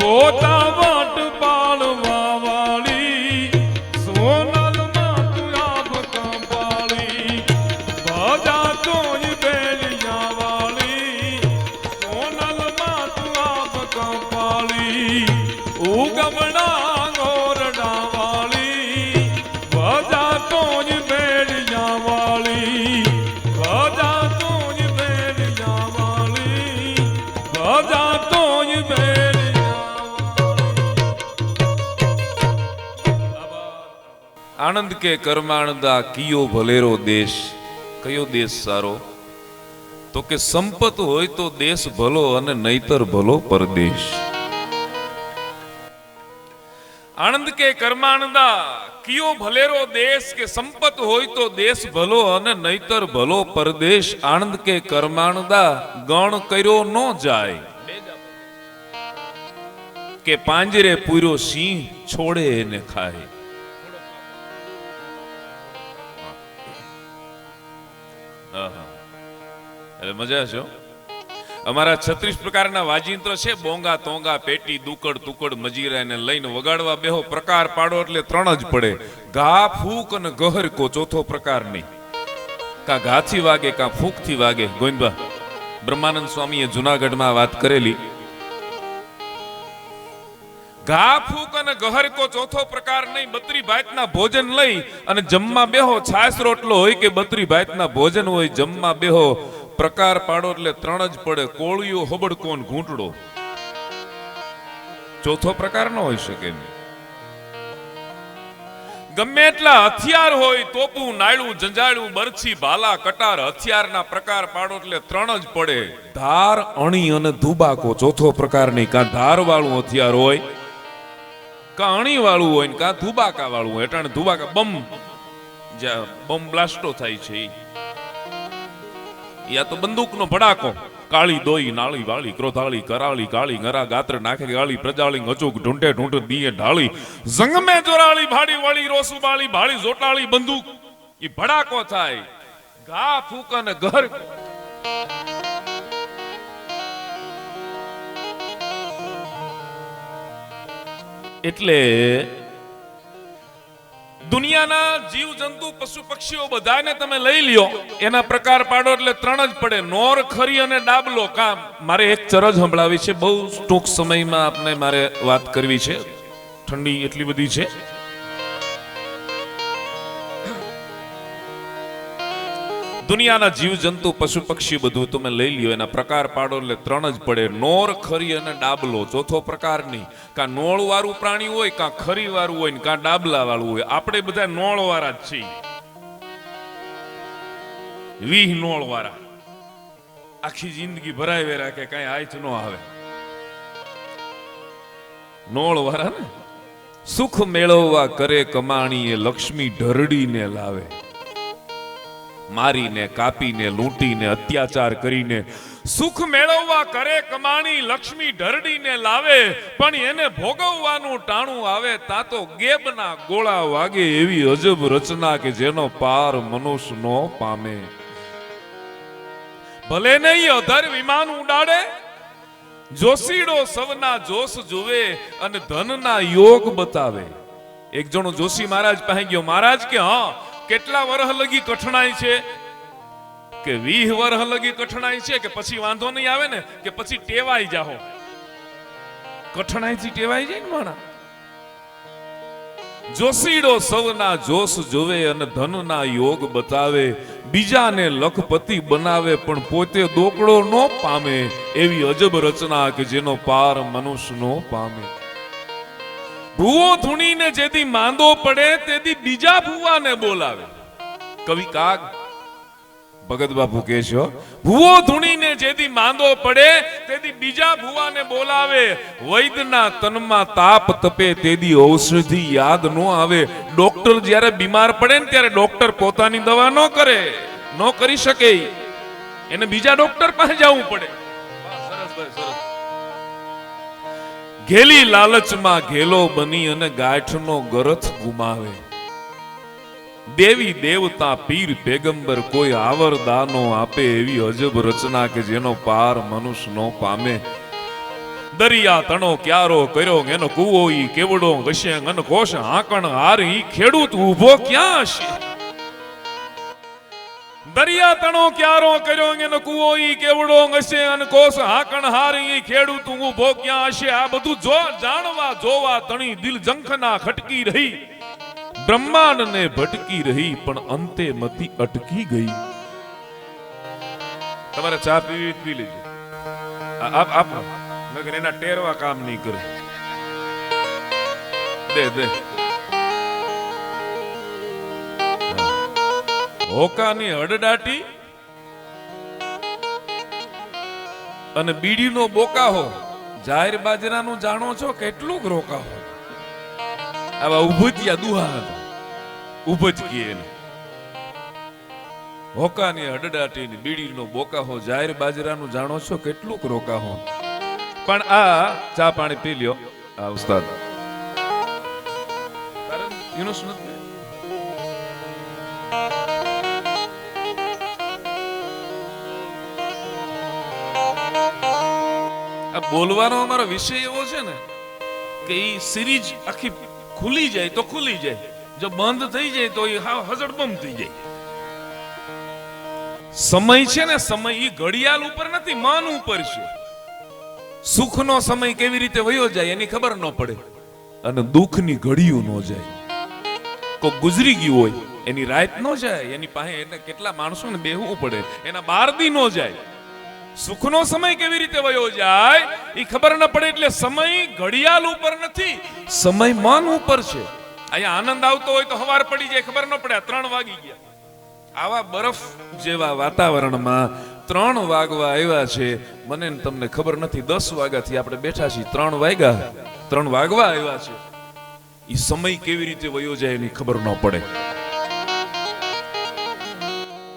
પોતા વટ પાળવા વાળી, સોનલમાં તું આપ કંપાળી, ભજા તોય બેલિયા વાળી, સોનલમાં તું આપ કંપાળી, ઉગમણા ગોરડા વાળી, ભજા તોય બેલિયા વાળી, ભજા તોય બેલિયા વાળી, ભજા તોય આનંદ કે કર્માણદા કિયો ભલેરો દેશ. કયો દેશ સારો? તો કે સંપત હોય તો દેશ ભલો અને નહીતર ભલો પરદેશ. આનંદ કે કર્માણદા કિયો ભલેરો દેશ, કે સંપત હોય તો દેશ ભલો અને નહીતર ભલો પરદેશ. આનંદ કે કર્માણદા ગણ કર્યો ન જાય, કે પાંજરે પૂર્યો સિંહ છોડે એને ખાય. એટલે મજા છે. અમારા 36 પ્રકારના વાજિંત્ર છે, બોંગા, તોંગા, પેટી, દુકડ, તુકડ, મજીરા ને લઈને વગાડવા બેહો, પ્રકાર પાડો એટલે 3 જ પડે. ઘા, ફૂક અને ગહર કો ચોથો પ્રકાર નહીં. કા ઘાથી વાગે, કા ફૂકથી વાગે. ગોવિંદબા બ્રહ્માનંદ સ્વામીએ જુનાગઢમાં વાત કરેલી. ઘા, ફૂક અને ગહર કો ચોથો પ્રકાર નહીં. 32 ભાતના ભોજન લઈ અને જમવા બેહો, છાસ રોટલો હોય કે 32 ભાતના ભોજન હોય, જમવા બેહો, પ્રકાર પાડો એટલે 3 જ પડે. કોળિયો, હબડકો ને ઘૂંટડો. ચોથો પ્રકાર ન હોઈ શકે. ગમે એટલા હથિયાર હોય, તોપું, નાયડું, જંજાળું, બરછી, ભાલા, કટાર, હથિયારના પ્રકાર પાડો એટલે 3 જ પડે. ધાર, અણી અને ધુબાકો ચોથો પ્રકાર નહીં. કાં ધાર વાળું હથિયાર હોય, કાં અણી વાળું હોય, કાં ધુબાકા વાળું હોય. એટલે ધુબાકા બમ બ્લાસ્ટો થાય છે, યા તો બંદૂકનો ભડાકો. કાળી દોઈ નાળી વાળી, ક્રોધાળી કરાળી, ગાળી ગરા ગાત્ર નાખે ગાળી, પ્રજાળી અચૂક ઢૂંઢે ઢૂંઢ દીએ ઢાળી, જંગમે જોરાળી ભાડી વાળી, રોસુ બાળી ભાળી, જોટાળી બંદૂક ઈ ભડાકો થાય. ઘા, ફૂક અને ઘર. એટલે દુનિયાના જીવ જંતુ પશુ પક્ષીઓ બધાને તમે લઈ લ્યો, એના પ્રકાર પાડો એટલે 3 જ પડે. નોર, ખરી અને ડાબલો. કામ મારે એક ચરજ સંભળાવી છે, બહુ ટૂંક સમયમાં આપને મારે વાત કરવી છે, ઠંડી એટલી બધી છે. દુનિયાના જીવ જંતુ પશુ પક્ષી બધું તમે લઈ લ્યો, એના પ્રકાર પાડો એટલે 3 જ પડે. નોર, ખરી અને ડાબલો ચોથો પ્રકાર નહીં. કાં નોળ વાળું પ્રાણી હોય, કાં ખરી વાળું હોય, કાં ડાબલા વાળું હોય. આપણે બધા નોળ વાળા જ છીએ. 20 નોળ વાળા આખી જિંદગી ભરાવે રાખે, કઈ હાથ ન આવે. નોળ વાળા ને સુખ મેળવવા કરે કમાણી, એ લક્ષ્મી ઢરડીને લાવે. મારીને, કાપીને, લૂંટીને, અત્યાચાર કરીને સુખ મેળવવા કરે કમાણી, લક્ષ્મી ઢરડીને લાવે. પણ એને ભોગવવાનું ટાણું આવે, તા તો ગેબના ગોળા વાગે. એવી અજબ રચના કે જેનો પાર મનુષ્ય નો પામે. ભલે નહીં અધર વિમાન ઉડાડે, જોશીડો સવના જોશ જુએ અને ધનના યોગ બતાવે. એક જણો જોશી મહારાજ પાસે ગયો. મહારાજ કે હા, કેટલા વર્ષ લગી કઠણાઈ છે? કે 20 વર્ષ લગી કઠણાઈ છે કે પછી વાંધો નહીં આવે ને, કે પછી ટેવાઈ જાહો. કઠણાઈથી ટેવાઈ જાય ને માણા. જોશીડો સૌના જોશ જોવે અને ધનના યોગ બતાવે, બીજાને લખપતિ બનાવે પણ પોતે દોકડો નો પામે, એવી અજબ રચના કે જેનો પાર મનુષ્ય નો પામે. ભૂવો ધૂણીને જેથી માંદો પડે તેથી બીજા ભૂવાને બોલાવે. કવિ કાગ ભગત બાપુ કહે છે, ભૂવો ધૂણીને જેથી માંદો પડે તેથી બીજા ભૂવાને બોલાવે. વૈદ્યના તનમાં તાપ તપે તેથી ઔષધિ યાદ ન આવે. ડોક્ટર જ્યારે બીમાર પડે ને ત્યારે ડોક્ટર પોતાની દવા ન કરે, ન કરી શકે, એને બીજા ડોક્ટર પાસે જવું પડે. સરસ ભાઈ સરસ. ઘેલી લાલચમાં ઘેલો બની અને ગાંઠનો ગરથ ગુમાવે. દેવી દેવતા પીર પેગંબર કોઈ આવરદાનો આપે, એવી અજબ રચના કે જેનો પાર મનુષ્ય નો પામે. દરિયા તણો ક્યારો કર્યો એનો કૂવો ઈ કેવડો ઘસે, અન કોશ હાકણ હાર ઈ ખેડૂત ઊભો ક્યાં હશે. દરિયા તણો ક્યારો કર્યો એનો કૂવો ઈ કેવડો ઘસે, અન કોશ હાકણ હાર ઈ ખેડૂત ઊભો ક્યાં હશે. આ બધું જો જાણવા જોવા તણી દિલ ઝંખના ખટકી રહી, બ્રહ્માંડ ને ભટકી રહી પણ અંતે મતી અટકી ગઈ. તમારે ચા પીવી પી લેજો. આપ નગર એના ટેરવા કામ નહીં કરે. દે દે. હોકાની હડડાટી અને બીડીનો બોકાહો, જાહેર બાજરાનું જાણો છો કેટલું રોકાહો. આવા ઉભતિયા દુહા હતા, ઉભજ કીએ ને. હોકાની હડડાટી બીડીનો બોકાહો, જાહેર બાજરાનું જાણો છો કેટલું રોકાહો. પણ આ ચા પાણી પી લ્યો. આ ઉસ્તાદ યુનુસ નથી. આ બોલવાનો અમારો વિષય એવો છે ને કે ઈ સિરીઝ આખી ખુલી જાય તો ખુલી જાય, જો બંધ થઈ જાય તો એ હજડબમ થઈ જાય. સમય છે ને, સમય ઈ ઘડિયાળ ઉપર નથી, મન ઉપર છે. સુખનો સમય કેવી રીતે વયો જાય એની ખબર ન પડે, અને દુઃખની ઘડીઓ ન જાય. કોઈ ગુજરી ગયું હોય એની રાત ન જાય, એની પાસે એને કેટલા માણસોને બેહવું પડે, એના 12 દી ન જાય. સુખનો સમય કેવી રીતે વયો જાય એ ખબર ન પડે. એટલે સમય ઘડિયાળ ઉપર નથી, સમય મન ઉપર છે. અહીંયા આનંદ આવતો હોય તો હવાર પડી જાય, ખબર ન પડે 3 વાગી ગયા. આવા બરફ જેવા વાતાવરણમાં 3 વાગવા આવ્યા છે, મને તમને ખબર નથી. 10 વાગ્યાથી આપણે બેઠા છીએ, 3 વાગ્યા, 3 વાગવા આવ્યા છે. એ સમય કેવી રીતે વયો જાય એની ખબર ન પડે.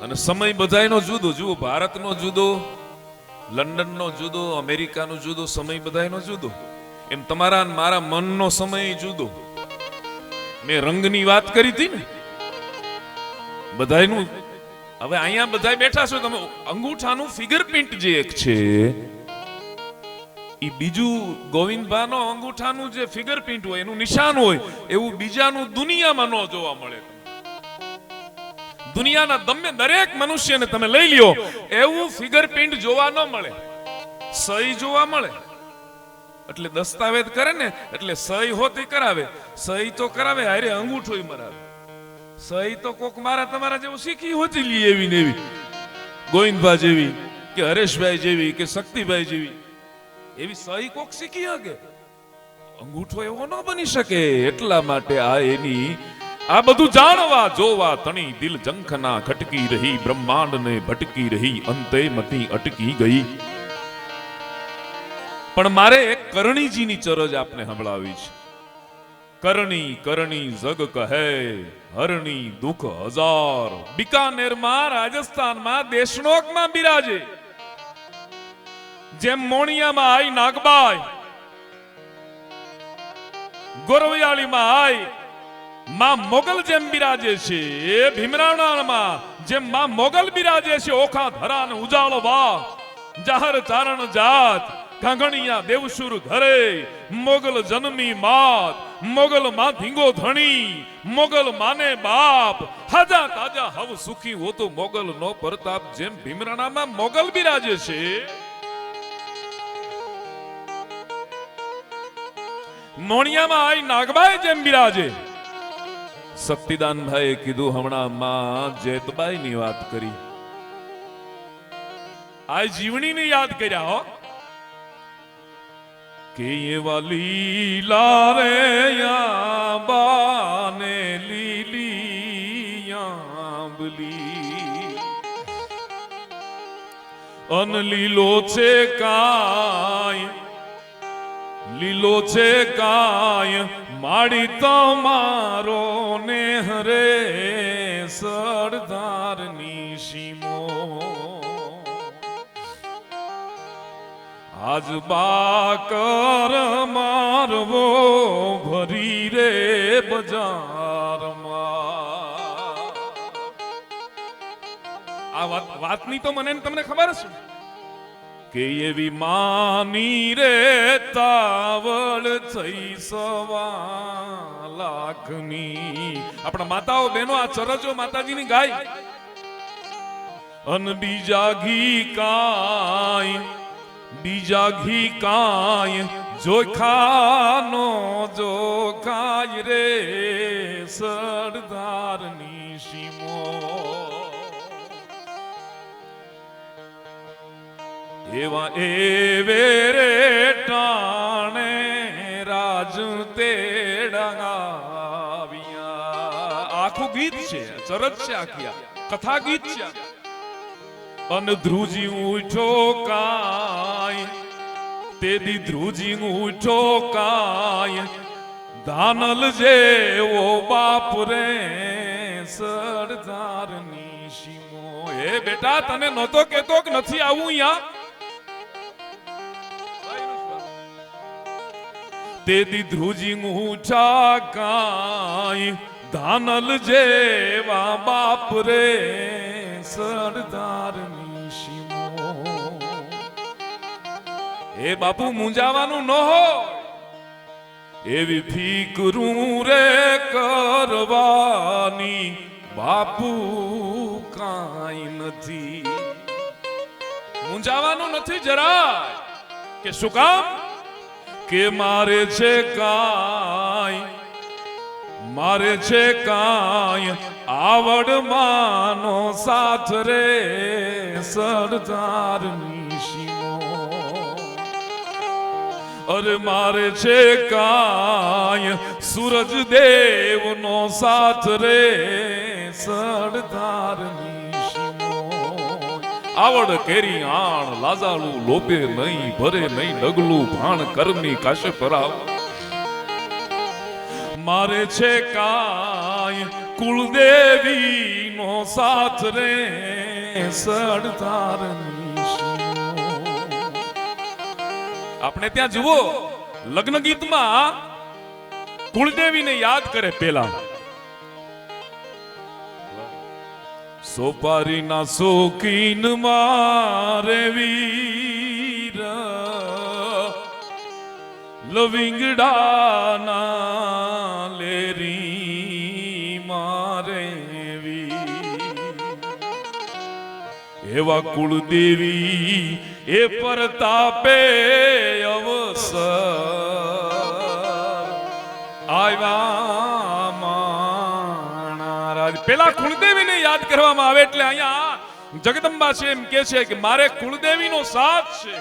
અને સમય બધાયનો જુદો. જુઓ, ભારતનો જુદો, લંડનનો જુદો, અમેરિકાનો જુદો, સમય બધાયનો જુદો. એમ તમારા મારા મનનો સમય જુદો. મેં રંગની વાત કરી હતી ને, બધાયનું. હવે અહીંયા બધા બેઠા છો તમે, અંગૂઠાનું ફિંગરપ્રિન્ટ જે એક છે ઈ બીજું ગોવિંદભાનો અંગૂઠાનું જે ફિંગરપ્રિન્ટ હોય એનું નિશાન હોય એવું બીજાનું દુનિયામાં ન જોવા મળે. દુનિયાના દરેક મનુષ્યને તમે લઈ લ્યો, એવું ફિંગરપ્રિન્ટ જોવા ન મળે. સહી જોવા મળે. એટલે દસ્તાવેજ કરે ને એટલે સહી હોતી કરાવે, સહી તો કરાવે, હારે અંગૂઠોય મરાવે. સહી તો કોક મારા તમારા જેવું શીખી હોતી લી, એવી ને એવી, ગોવિંદભા જેવી કે હરેશભાઈ જેવી કે શક્તિભાઈ જેવી, એવી સહી કોક શીખી હકે. અંગૂઠો એવો ન બની શકે. એટલા માટે આ એની આ બધું જાણવા જોવા તણી દિલ ઝંખના ખટકી રહી, બ્રહ્માંડ ને ભટકી રહી, અંતે મતી અટકી ગઈ. પણ મારે એક કરણીજીની ચરજ આપને સંભળાવી છે. કરણી કરણી જગ કહે, હરણી દુઃખ હજાર. બિકાનેરમાં, રાજસ્થાનમાં, દેશનોકમાં બિરાજે. જેમ મોણિયામાં આઈ નાગબાઈ, ગોરવયાળીમાં આઈ માં મોગલ જેમ બિરાજે છે, ભીમરાણામાં જેમ માં મોગલ બિરાજે છે. ઓખા ધરા ને ઉજાળવા, જાહર ચારણ જાત, કાંગણિયા દેવસુર ઘરે, મોગલ જન્મી માત, મોગલ માં ધીંગો ધણી, મોગલ માને બાપ, હાજા તાજા હવ સુખી હો તો મોગલ નો પ્રતાપ. જેમ ભીમરાણામાં મોગલ બિરાજે છે, મોણિયામાં આઈ નાગબાઈ જેમ બિરાજે. શક્તિદાનભાઈએ કીધું હમણાં માં જેતબાઈ ની વાત કરી, આ જીવણી ને યાદ કર્યા હો કે એવા લીલા રે આંબાને લીલી આંબલી, અન લીલો છે કાય, લીલો છે કાય માડી તમારો ને હરે સરદારની સીમો. આજ બાકર મારવો ભરી રે બજારમાં. આ વાતની તો મને તમને ખબર છે કે એવી માની રે તાવળ થઈ 1.25 લાખની. આપણા માતાઓ બહેનો આ ચરજો માતાજીની ગાય. અન બીજા ઘી કાય, બીજા ઘી કાય જોખાનો જોખાય રે સરદારની સીમો. એવા એવે રે ટાણે રાજ તેડાવ્યા. આખું ગીત છે, ચરજ છે, આખી કથા ગીત છે. અને ધ્રુજી ઉઠો કાય, તેદી ધ્રુજી ઉઠો કાય ધાનલ જેવો બાપ રે સરદારની સીમો. એ બેટા તને નહોતો કેતો કે નથી આવું અહીંયા? તેદી ધ્રુજી ઉઠા કાય ધાનલ જેવા બાપ રે સરદારની સીમો. એ બાપુ મૂંઝાવાનું ન હોય, એવી ફિકરું રે કરવાની બાપુ કાંઈ નથી. મૂંઝાવાનું નથી જરાય. કે શું કામ? કે મારે છે કાંઈ, મારે છે કાંઈ આવડ માનો સાથ રે સરદારની સીમો. અરે મારે છે કાંઈ સૂરજ દેવનો સાથ રે સરદારની સીમો. આવડ કેરી આણ લાજાળું લોપે નહીં, ભરે નહીં ડગલું ભાણ કરમી કાશે પરાવ. મારે છે કાંઈ કુળદેવી નો સાથ રે સરદારની સીમો. આપણે ત્યાં જુઓ લગ્ન ગીતમાં કુળદેવીને યાદ કરે પેલા. સોપારી ના શોખીન મારે વીર, લવિંગડાના લેરી મારે વીર. એવા કુળદેવી એ પરતાપે અવસર આવ્યા માણા રાજ. પેલા કુળદેવીને યાદ કરવામાં આવે એટલે અહીંયા જગદંબા છે એમ કે છે કે મારે કુળદેવીનો સાથ છે,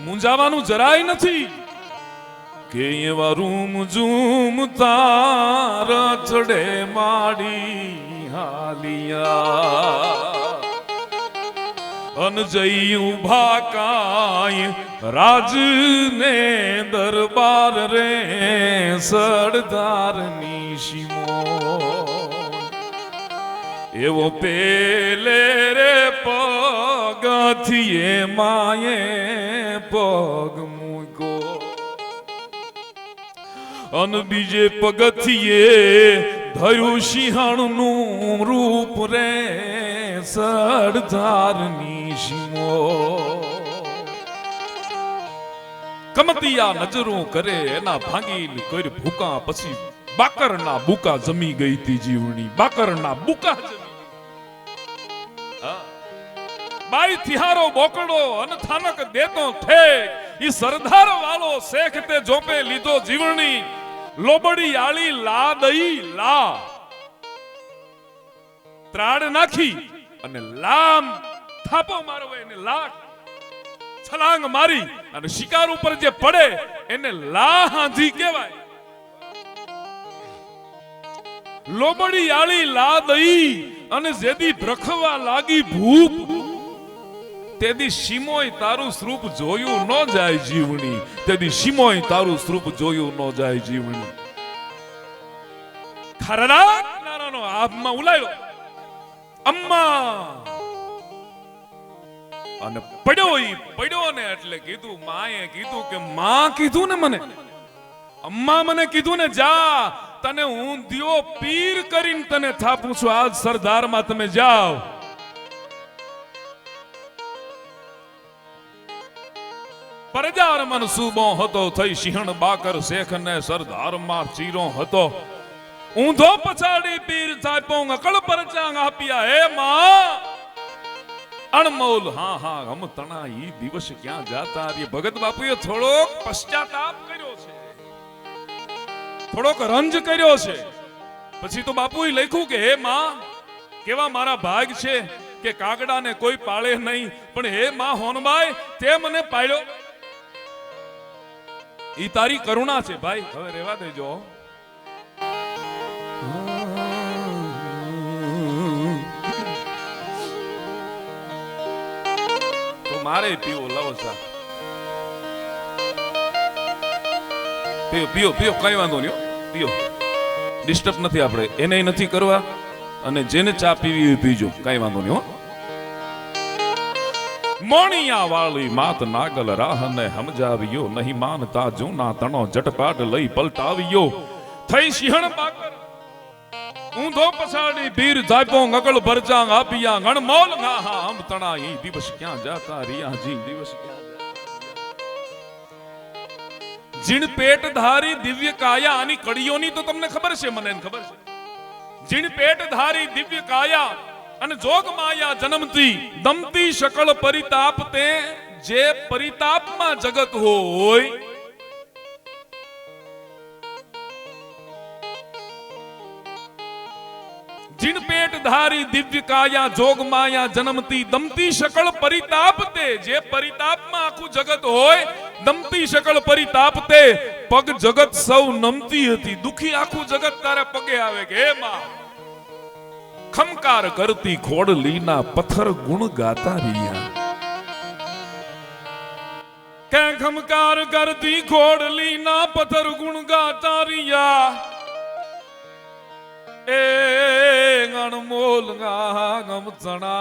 મૂંઝાવાનું જરાય નથી. કે એવા રૂમ ઝૂમ તાર ચડે માડી હાલિયા, અન જઈ ઉભા કાય રાજ ને દરબાર રે સરદારની સીમો. એવો પેલે રે પગથિયે માયે પગ મૂકો, અન બીજે પગથિયે ધર્યું સિંહણનું રૂપ રે સરદારની સીમો. કમતિયા નજરું કરે એના ભાંગીને કોઈ ભૂકા પછી બાકરના બુકા જમી ગઈ તી જીવણી બાકરના બુકા જમી હા બાઈ થિહારો બોકડો અને થાનક દેતો ઠેક ઈ સરદાર વાળો શેખ તે જોપે લીધો જીવણી લોબડી આળી લા દઈ લા ત્રાડ નાખી અને લામ થાપો મારવો એને લાખ છલાંગ મારી અને શિકાર ઉપર જે પડે એને લા હાંધી કહેવાય લોબડી આળી લા દઈ અને જેદી ભ્રખવા લાગી ભૂપ તેદી શિમોય તારું સ્વરૂપ જોયું ન જાય જીવણી તેદી શિમોય તારું સ્વરૂપ જોયું ન જાય જીવણી ખરરા નારાનો આભમાં ઉલાયો અમ્મા અને પડ્યો ને એટલે કીધું માએ કીધું કે માં કીધું ને મને અમ્મા મને કીધું ને જા તને ઊંધિયો પીર કરીને તને થાપું છું આજ સરદારમાં તમે જાઓ પરજાર મનસૂબો હતો થઈ સિંહણ બાકર શેખ ને સરદારમાં ચીરો હતો ઊંધો પછાડી પીર થાપો અકળ પરચાંગ આપ્યા હે માં અણમોલ હા હા હમ તણા ઈ દિવસ ક્યાં જાતા રે ભગત બાપુએ થોડોક પશ્ચાતાપ કર્યો છે થોડોક રંજ કર્યો છે પછી તો બાપુએ લખ્યું કે હે માં કેવા મારા ભાગ છે કે કાગડાને કોઈ પાળે નહીં પણ હે માં હોનબાઈ તે મને પાળ્યો ઈ તારી કરુણા છે ભાઈ હવે રહેવા દેજો તો મારે પીવો લાવો સા પીઓ પીઓ પીઓ કઈ વાંધો નહીં પીઓ ડિસ્ટર્બ નથી આપણે એને નથી કરવા અને જેને ચા પીવી પીજો કઈ વાંધો નહીં હો મોણિયા વાળી માત નાગલ રાહને સમજાવ્યો નહીં માનતા જૂના તણો જટપાટ લઈ પલટાવ્યો થઈ સિંહણ બાકર ઊંધો પછાડી પીર જાપો ગગળ ભરજાંગ આપિયા ગણમોલ હા હા હમ તણા ઈ દિવસ ક્યાં જાતા રિયાજી દિવસ ક્યાં જીણ પેટ ધારી દિવ્ય કાયા આની કડીઓની તો તમને ખબર છે મને ખબર છે જીણ પેટ ધારી દિવ્ય કાયા અને જોગ માયા જન્મતી દમતી શકળ પરિતાપ તે જે પરિતાપમાં જગત હોય જીણ પેટ ધારી દિવ્ય કાયા જોગ માયા જન્મતી દમતી શકળ પરિતાપ તે જે પરિતાપમાં આખું જગત હોય દમતી શકળ પરિતાપ તે પગ જગત સૌ નમતી હતી દુખી આખું જગત તારે પગે આવે કે હે માં ખમકાર કરતી ખોડલીના પથ્થર ગુણ ગાતા રહ્યા કે ખમકાર કરતી ખોડલીના પથ્થર ગુણ ગાતા રહ્યા એ અણમોલ ગમ ચણા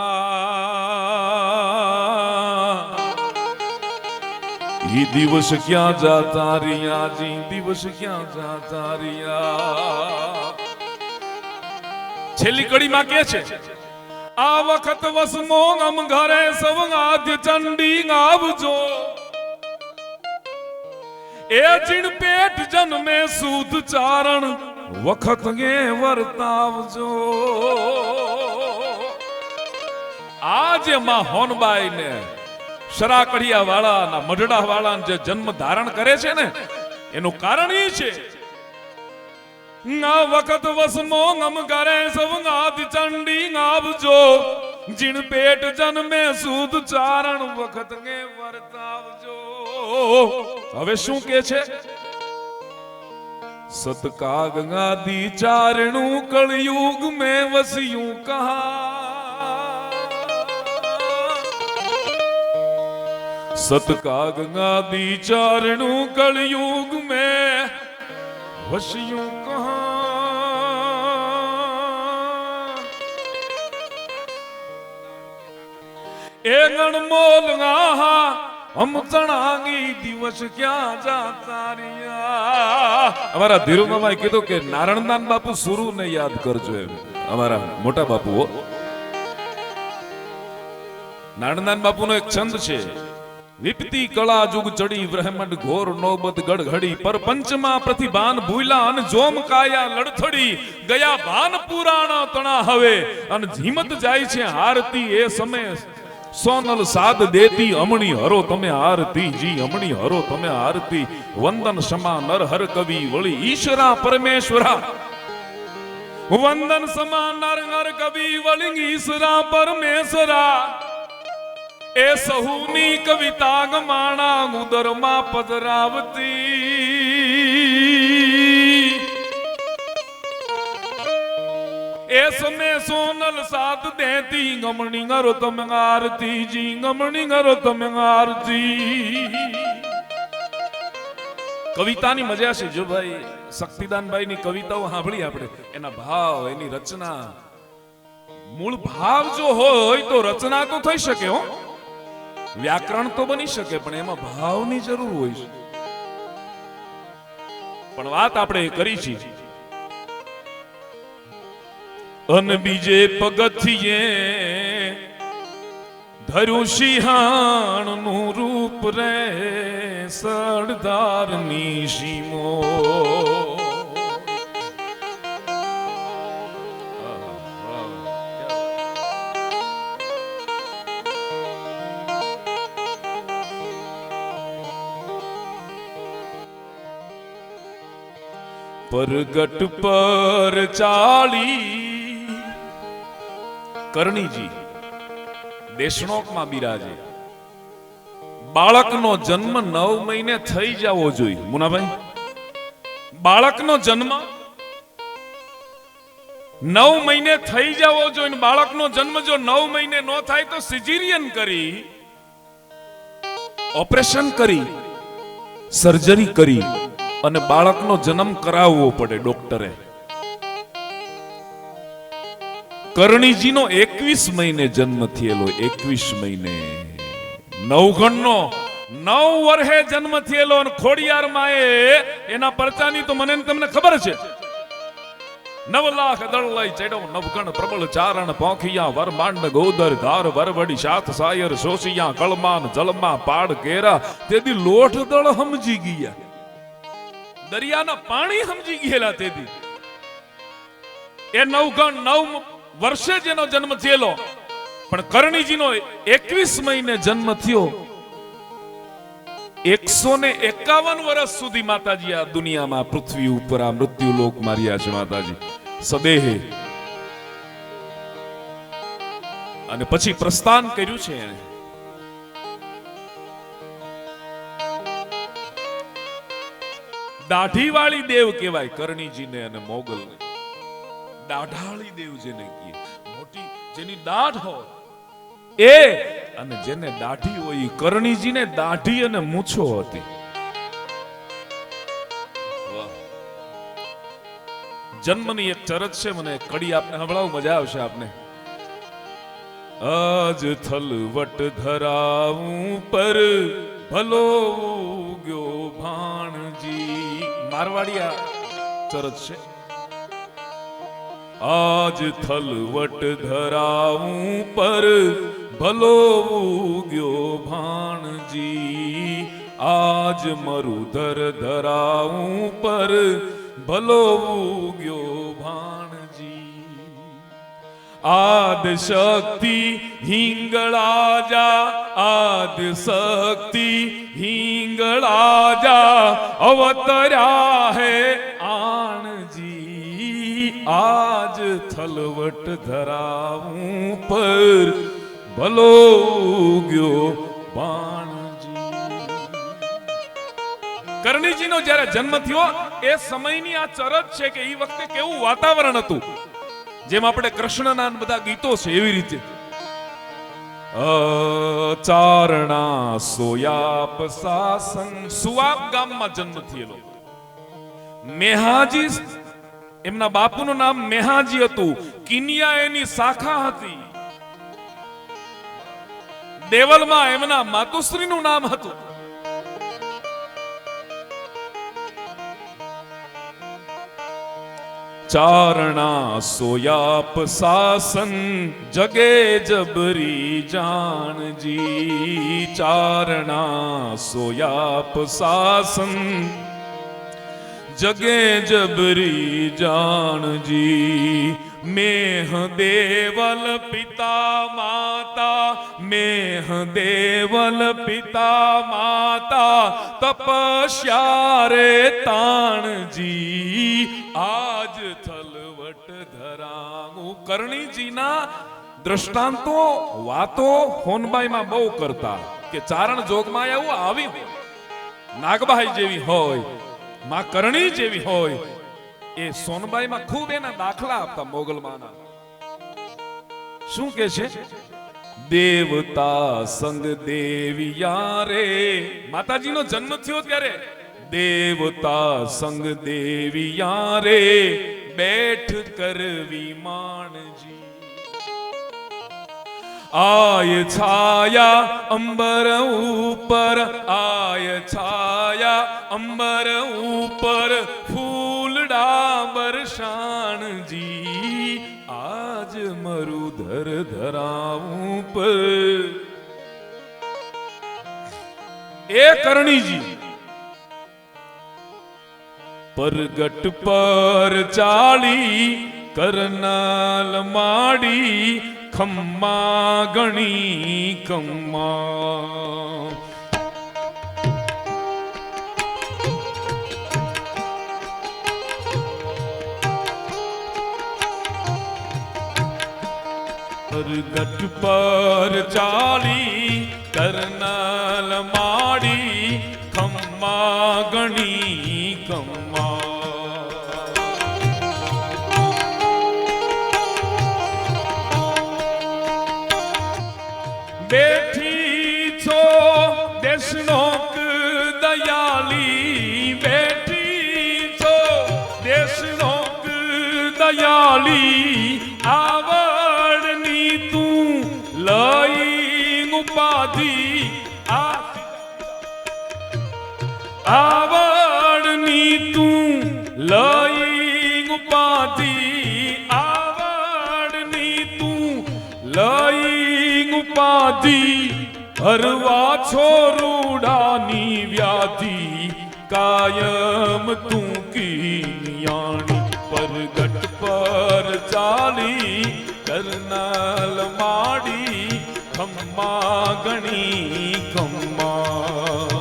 ઈ દિવસ ક્યાં જાતા રહ્યા જી દિવસ ક્યાં જાતા રહ્યા છેલ્લી કડીમાં કે છે આ વખત વસમો ગમ ઘરે સવ આદ્ય ચંડી આવજો એ જીણ પેટ જન્મે સૂદ ચારણ વખત ગે વર્તાવજો આજે માં હોનબાઈ ને શરાકડિયા વાળા મઢડા વાળા જે જન્મ ધારણ કરે છે ને એનું કારણ એ છે આ વખત વસમો ગમ કરે સવ આદ્ય ચંડી આવજો જીણ પેટ જન્મે સૂદ ચારણ વખત ગે વર્તાવજો હવે શું કે છે સતકા ગંગાદી ચારણું કળયુગ में વસ્યું કહા સતકા ગંગાદી ચારણું કળયુગ में વસ્યું કહા એ ગણમોલ ગાહા હમ ચણાંગી દિવસ ક્યાં જાતા રહ્યા અમારા ધીરુ મામાએ કીધું કે નારણદાન બાપુ સુરુ ને યાદ કરજો એમ અમારા મોટા બાપુ નારણદાન બાપુનો એક છંદ છે વિપતી કળા જુગ ચડી બ્રહ્મંડ ઘોર નોબત ગડઘડી પર પંચમાં પ્રતિભાન ભૂલા અને જોમ કાયા લડથડી ગયા ભાન પુરાણ તણા હવે અને જીમત જાય છે આરતી એ સમય સોનલ સાદ દેતી અમણી હરો તમે આરતી જી અમણી હરો તમે આરતી વંદન સમા નર હર કવિ વળી ઈશ્વરા પરમેશ્વરા વંદન સમા નર હર કવિ વળી ઈશ્વરા પરમેશ્વરા એ સહુની કવિતા ગમાણા ઉદરમાં પધરાવતી એ સમય સોનલ સાથ દેતી ગમણી ગરો તમે આરતી જી ગમણી ગરો તમે આરતી. કવિતાની મજા છે જો ભાઈ શક્તિદાનભાઈ ની કવિતાઓ સાંભળી આપણે એના ભાવ એની રચના મૂળ ભાવ જો હોય તો રચના તો થઈ શકે હો વ્યાકરણ તો બની શકે પણ એમાં ભાવની જરૂર હોય છે. પણ વાત આપણે કરી છે અન બીજે પગથિયે ધર્યું સિંહાણ નું રૂપ રે સરદાર ની સીમો પરગટ પર ચાલી કરણીજી દેશનોકમાં બિરાજે. બાળકનો જન્મ 9 મહિને થઈ જવો જોઈએ મુનાભાઈ. બાળકનો જન્મ 9 મહિને થઈ જવો જોઈએ. બાળકનો જન્મ જો 9 મહિને ન થાય તો સિઝેરિયન કરી ઓપરેશન કરી સર્જરી કરી અને બાળકનો જન્મ કરાવવો પડે ડોક્ટરે. કરણીજીનો 21 મહિને જન્મ થયેલો. 21 મહિને નવગણનો 9 વર્ષે જન્મ થયેલો અને ખોડિયાર માએ એના પરચાની તો મને તમને ખબર છે. 9 લાખ દળ લઈ ચડ્યો નવગણ પ્રબળ ચારણ પોખિયા વરમાંડ ગોદર ધાર વરવડી સાત સાયર સોસિયા કળમાન જલમાં પાડ કેરા તેદી લોઠ દળ સમજી ગયા. દરિયાના પાણી સમજી ગયેલા તેથી એ નવગણ 9 વર્ષે જેનો જન્મ થયેલો. પણ કરણીજીનો 21 મહિને જન્મ થયો. 151 વર્ષ સુધી માતાજી આ દુનિયામાં પૃથ્વી ઉપર આ મૃત્યુ લોક માર્યા છે માતાજી સદેહે. અને પછી પ્રસ્થાન કર્યું છે એને. દાઢી વાળી દેવ કહેવાય કરણીજીને અને મોગલને. દાઢાળી દેવ જેને કહે મોટી જેની દાઢ હોય એ અને જેને દાઢી હોય કરણીજીને દાઢી અને મૂછો હતી. જન્મની એક ચરત છે મને કડી આપને સંભળાવું મજા આવશે આપને. આજ થલવટ ધરાવું પર ભલો ગયો ભાણજી. મારવાડિયા ચરત છે. આજ થલવટ ધરાવું પર ભલો ગયો ભાણજી. આજ મરુધર ધરાવું પર ભલો ગયો ભાણજી. આદ શક્તિ હિંગળાજા આદ શક્તિ હિંગળાજા અવતર્યા હે આણજી. આજ થલવટ ધરાવું પર ભલો ગયો ભાણજી. કરણીજીનો જ્યારે જન્મ થયો એ સમયની આ ચરત છે કે એ વખતે કેવું વાતાવરણ હતું. જેમ આપણે કૃષ્ણના બધા ગીતો છે એવી રીતે ચારણા સોયાપ સાસંગ સુવાપ ગામમાં જન્મ થયેલો. મેહાજી એમના બાપુનું નામ મેહાજી હતું. કિનિયા એની શાખા હતી. દેવલમાં એમના માતુશ્રીનું નામ હતું. ચારણા સોયાપ સાસન જગે જબરી જાણજી ચારણા સોયાપ સાસન જગે જબરી જાણજી મેહ દેવલ પિતા માતા મેહ દેવલ પિતા માતા તપસ્યા રે તાણજી આજ થલવટ ધરાવું કરણીજીના દ્રષ્ટાંતો વાતો હોનબાઈમાં બહુ કરતા કે ચારણ જોગમાં એવું આવી હોય નાગબાઈ જેવી હોય માં કરણી જેવી હોય એ સોનબાઈમાં ખૂબ એના દાખલા આપતા મોગલમાના શું કે છે દેવતા સંગ દેવિયા રે માતાજીનો જન્મ થયો ત્યારે દેવતા સંગ દેવિયા રે બેઠ કરવી માણજી આય છાયા અંબર ઉપર આય છાયા અંબર ઉપર ફૂલડા બરસાણજી આજ મરુધર ધરાવું પર એ કરણીજી પરગટ પર ચાલી કરનાલ માડી ખમ્મા ગણી કમ્મા પરગટ પર ચાલી કરનાલ માડી ખમ્મા ગણી કમ્મા બેઠી છો દેશનો દયાલી બેઠી છો દેશનો દયાલી આવડની તું લઈ ઉપાધિ આવડની તું લઈ ઉપાધિ આવડની તું લઈ ઉપાધિ હરવા છોરુડાની વ્યાધિ કાયમ તું કિયાણી પરગટ પર ચાલી કરનાલ માડી ખમ્મા ગણી ખમ્મા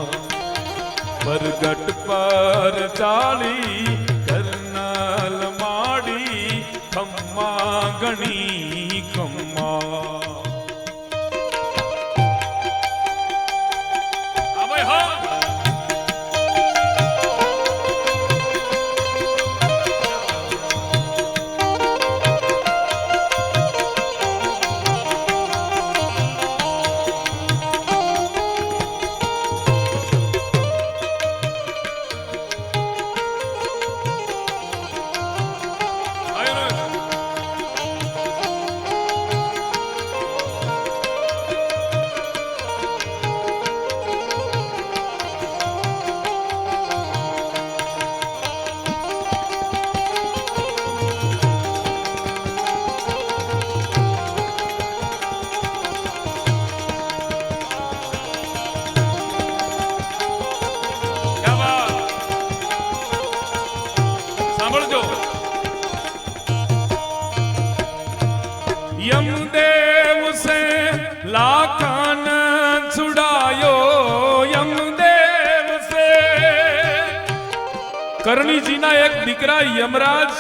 પરગટ પર ચાલી કરનાલ માડી ખમ્મા ગણી ખમ્મા यमदेव से लाखन छुड़ायो यमदेव से કરણીજીના એક દીકરા યમરાજ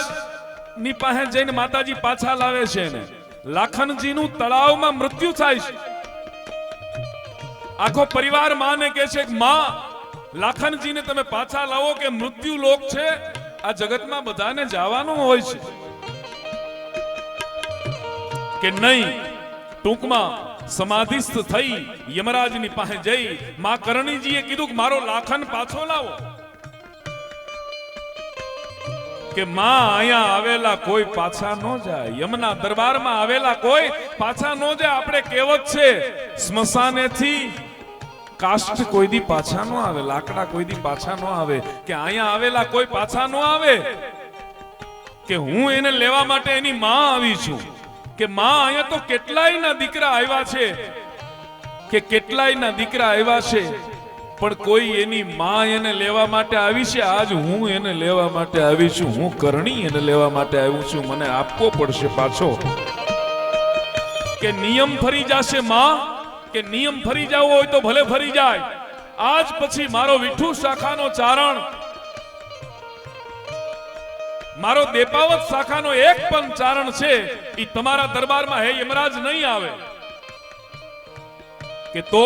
ની પાસે જઈને માતાજી પાછા લાવે છે ને લાખનજીનું તળાવમાં મૃત્યુ થાય છે આખો પરિવાર માને કહે છે કે માં લાખનજીને તમે પાછા લાવો કે મૃત્યુ લોક છે આ જગતમાં બધાને જવાનું હોય છે કે નહીં ટૂંકમાં સમાધિસ્થ થઈ યમરાજની પાસે જઈ માં કરણીજીએ કીધું કે મારો લાખન પાછો લાવો કે માં અહીંયા આવેલા કોઈ પાછા ન જાય યમના દરબારમાં આવેલા કોઈ પાછા ન જાય આપણે કહેવત છે સ્મશાનેથી કાષ્ઠ કોઈ દી પાછા ન આવે લાકડા કોઈ દી પાછા ન આવે કે અહીંયા આવેલા કોઈ પાછા ન આવે કે હું એને લેવા માટે એની માં આવી છું કે માં અહીંયા તો કેટલાયના દીકરા આવ્યા છે કે કેટલાયના દીકરા આવ્યા છે પણ કોઈ એની માં એને લેવા માટે આવી છે આજ હું એને લેવા માટે આવી છું હું કરણી એને લેવા માટે આવ્યો છું મને આપવો પડશે પાછો કે નિયમ ફરી જશે માં કે નિયમ ફરી જવો હોય તો ભલે ફરી જાય આજ પછી મારો વિઠ્ઠુ શાખાનો ચારણ મારો દેપાવત શાખાનો એક પણ ચારણ છે ઈ તમારા દરબારમાં હે યમરાજ નહીં આવે કે તો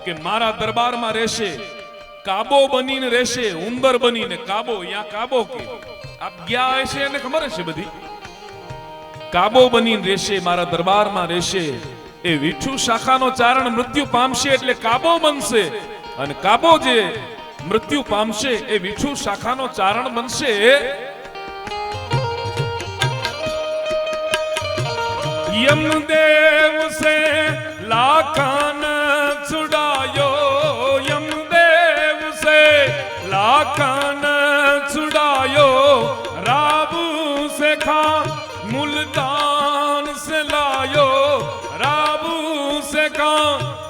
કે મારા દરબારમાં રહેશે કાબો બનીને રહેશે ઉંદર બનીને કાબો યા કાબો કે આપ ગયા હશે એને ખબર હશે બધી કાબો બનીને રહેશે મારા દરબારમાં રહેશે એ વિઠ્ઠુ શાખાનો ચારણ મૃત્યુ પામશે એટલે કાબો બનશે અને કાબો જે મૃત્યુ પામશે એ વિઠ્ઠુ શાખાનો ચારણ બનશે यमदेव से लाखन छुड़ायो यमदेव से लाखन छुड़ायो राबू से खा मुल्तान से लायो राबू से खा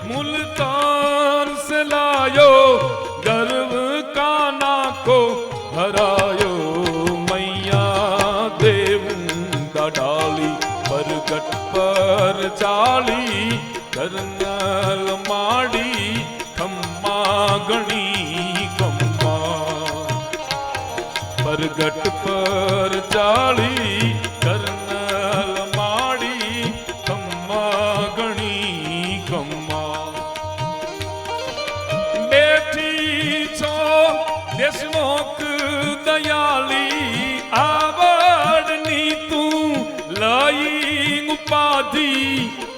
मुल्तान से लायो गर्व का ना को हरायो मैया देवूंगा डाली परगट पर चाली करनल माड़ी खम्मा गणी खम्मा परगट पर चाली करनल माड़ी खम्मा गणी खम्मा बेटी छो देशमुख दयाली आवड़नी तू लाई उपाधि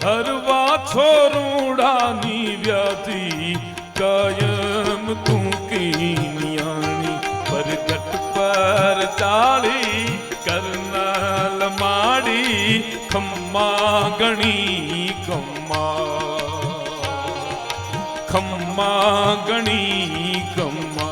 हरवा छोरूडानी व्याधि कायम तू की नियाणी परगट पर चाली करनल माड़ी खम्मा गणी खम्मा खम्मा गणी खम्मा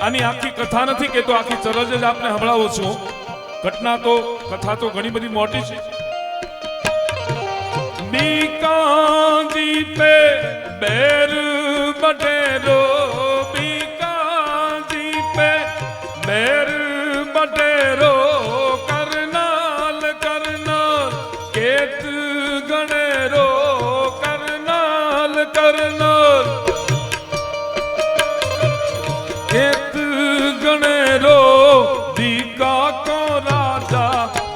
આની આખી કથા નથી કે તો આખી ચરજ જ આપને સંભળાવું છું કથા તો ઘણી બધી મોટી છે બીકાજી પે બેર બટેરો બીકાજી પે બેર બટેરો કરનાલ કરનાલ કેત ગણેરો કરનાલ કરનાલ केत गणेरो दीका को राजा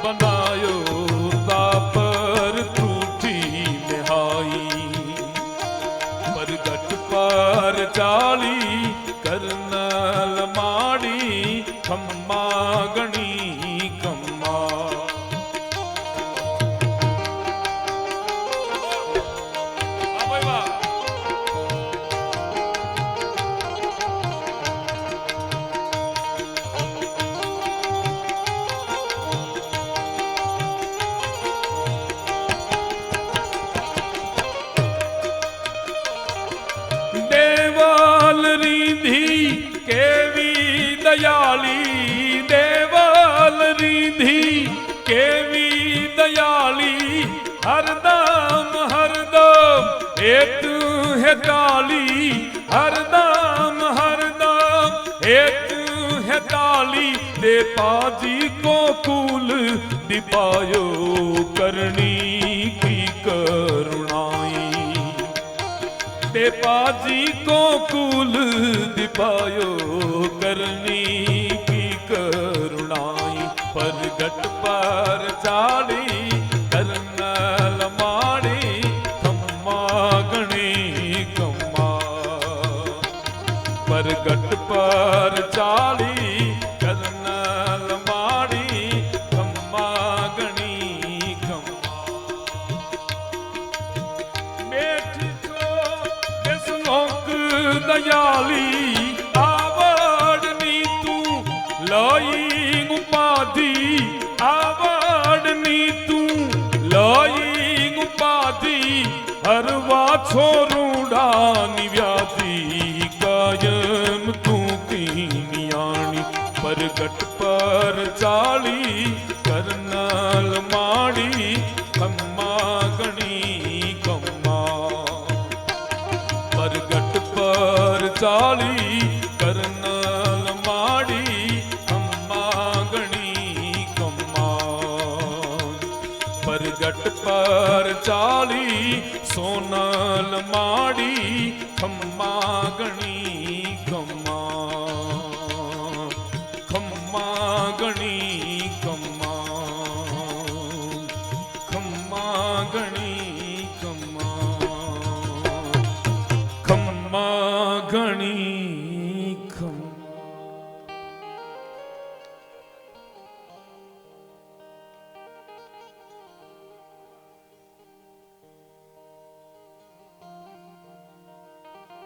बनायो तापर टूटी निहाई परगट पर चाली करनल माड़ी खम्मा गणी खम्मा दयाली देवाल रिंधी केवी दयाली हरदम हरदम एक है डाली हरदम हरदम एक पाजी को कुल दिपायो करनी की करुणाई ते पाजी को कुल दिपायो करनी की करुणाई परगट पर चाड़ी करनल माड़ी खम्मा गणी खम्मा परगट पर चाड़ी करनल माड़ी खम्मा गणी खम्मा बेठ को लोक दयाली आवड़नी तू लई उपाधि आवड़नी तू लई उपाधि हरवा छोरूड़ा निव्याधी कायम तू कीनियाणी परगट पर चाली करनल माड़ी खम्मा गणी खम्मा परगट पर चाली करनल माड़ी खम्मा गणी खम्मा परगट पर चाली सोनल माड़ी खम्मा गणी खम्मा खम्मा गणी खम्मा खम्मा गणी खम्मा खम्मा गणी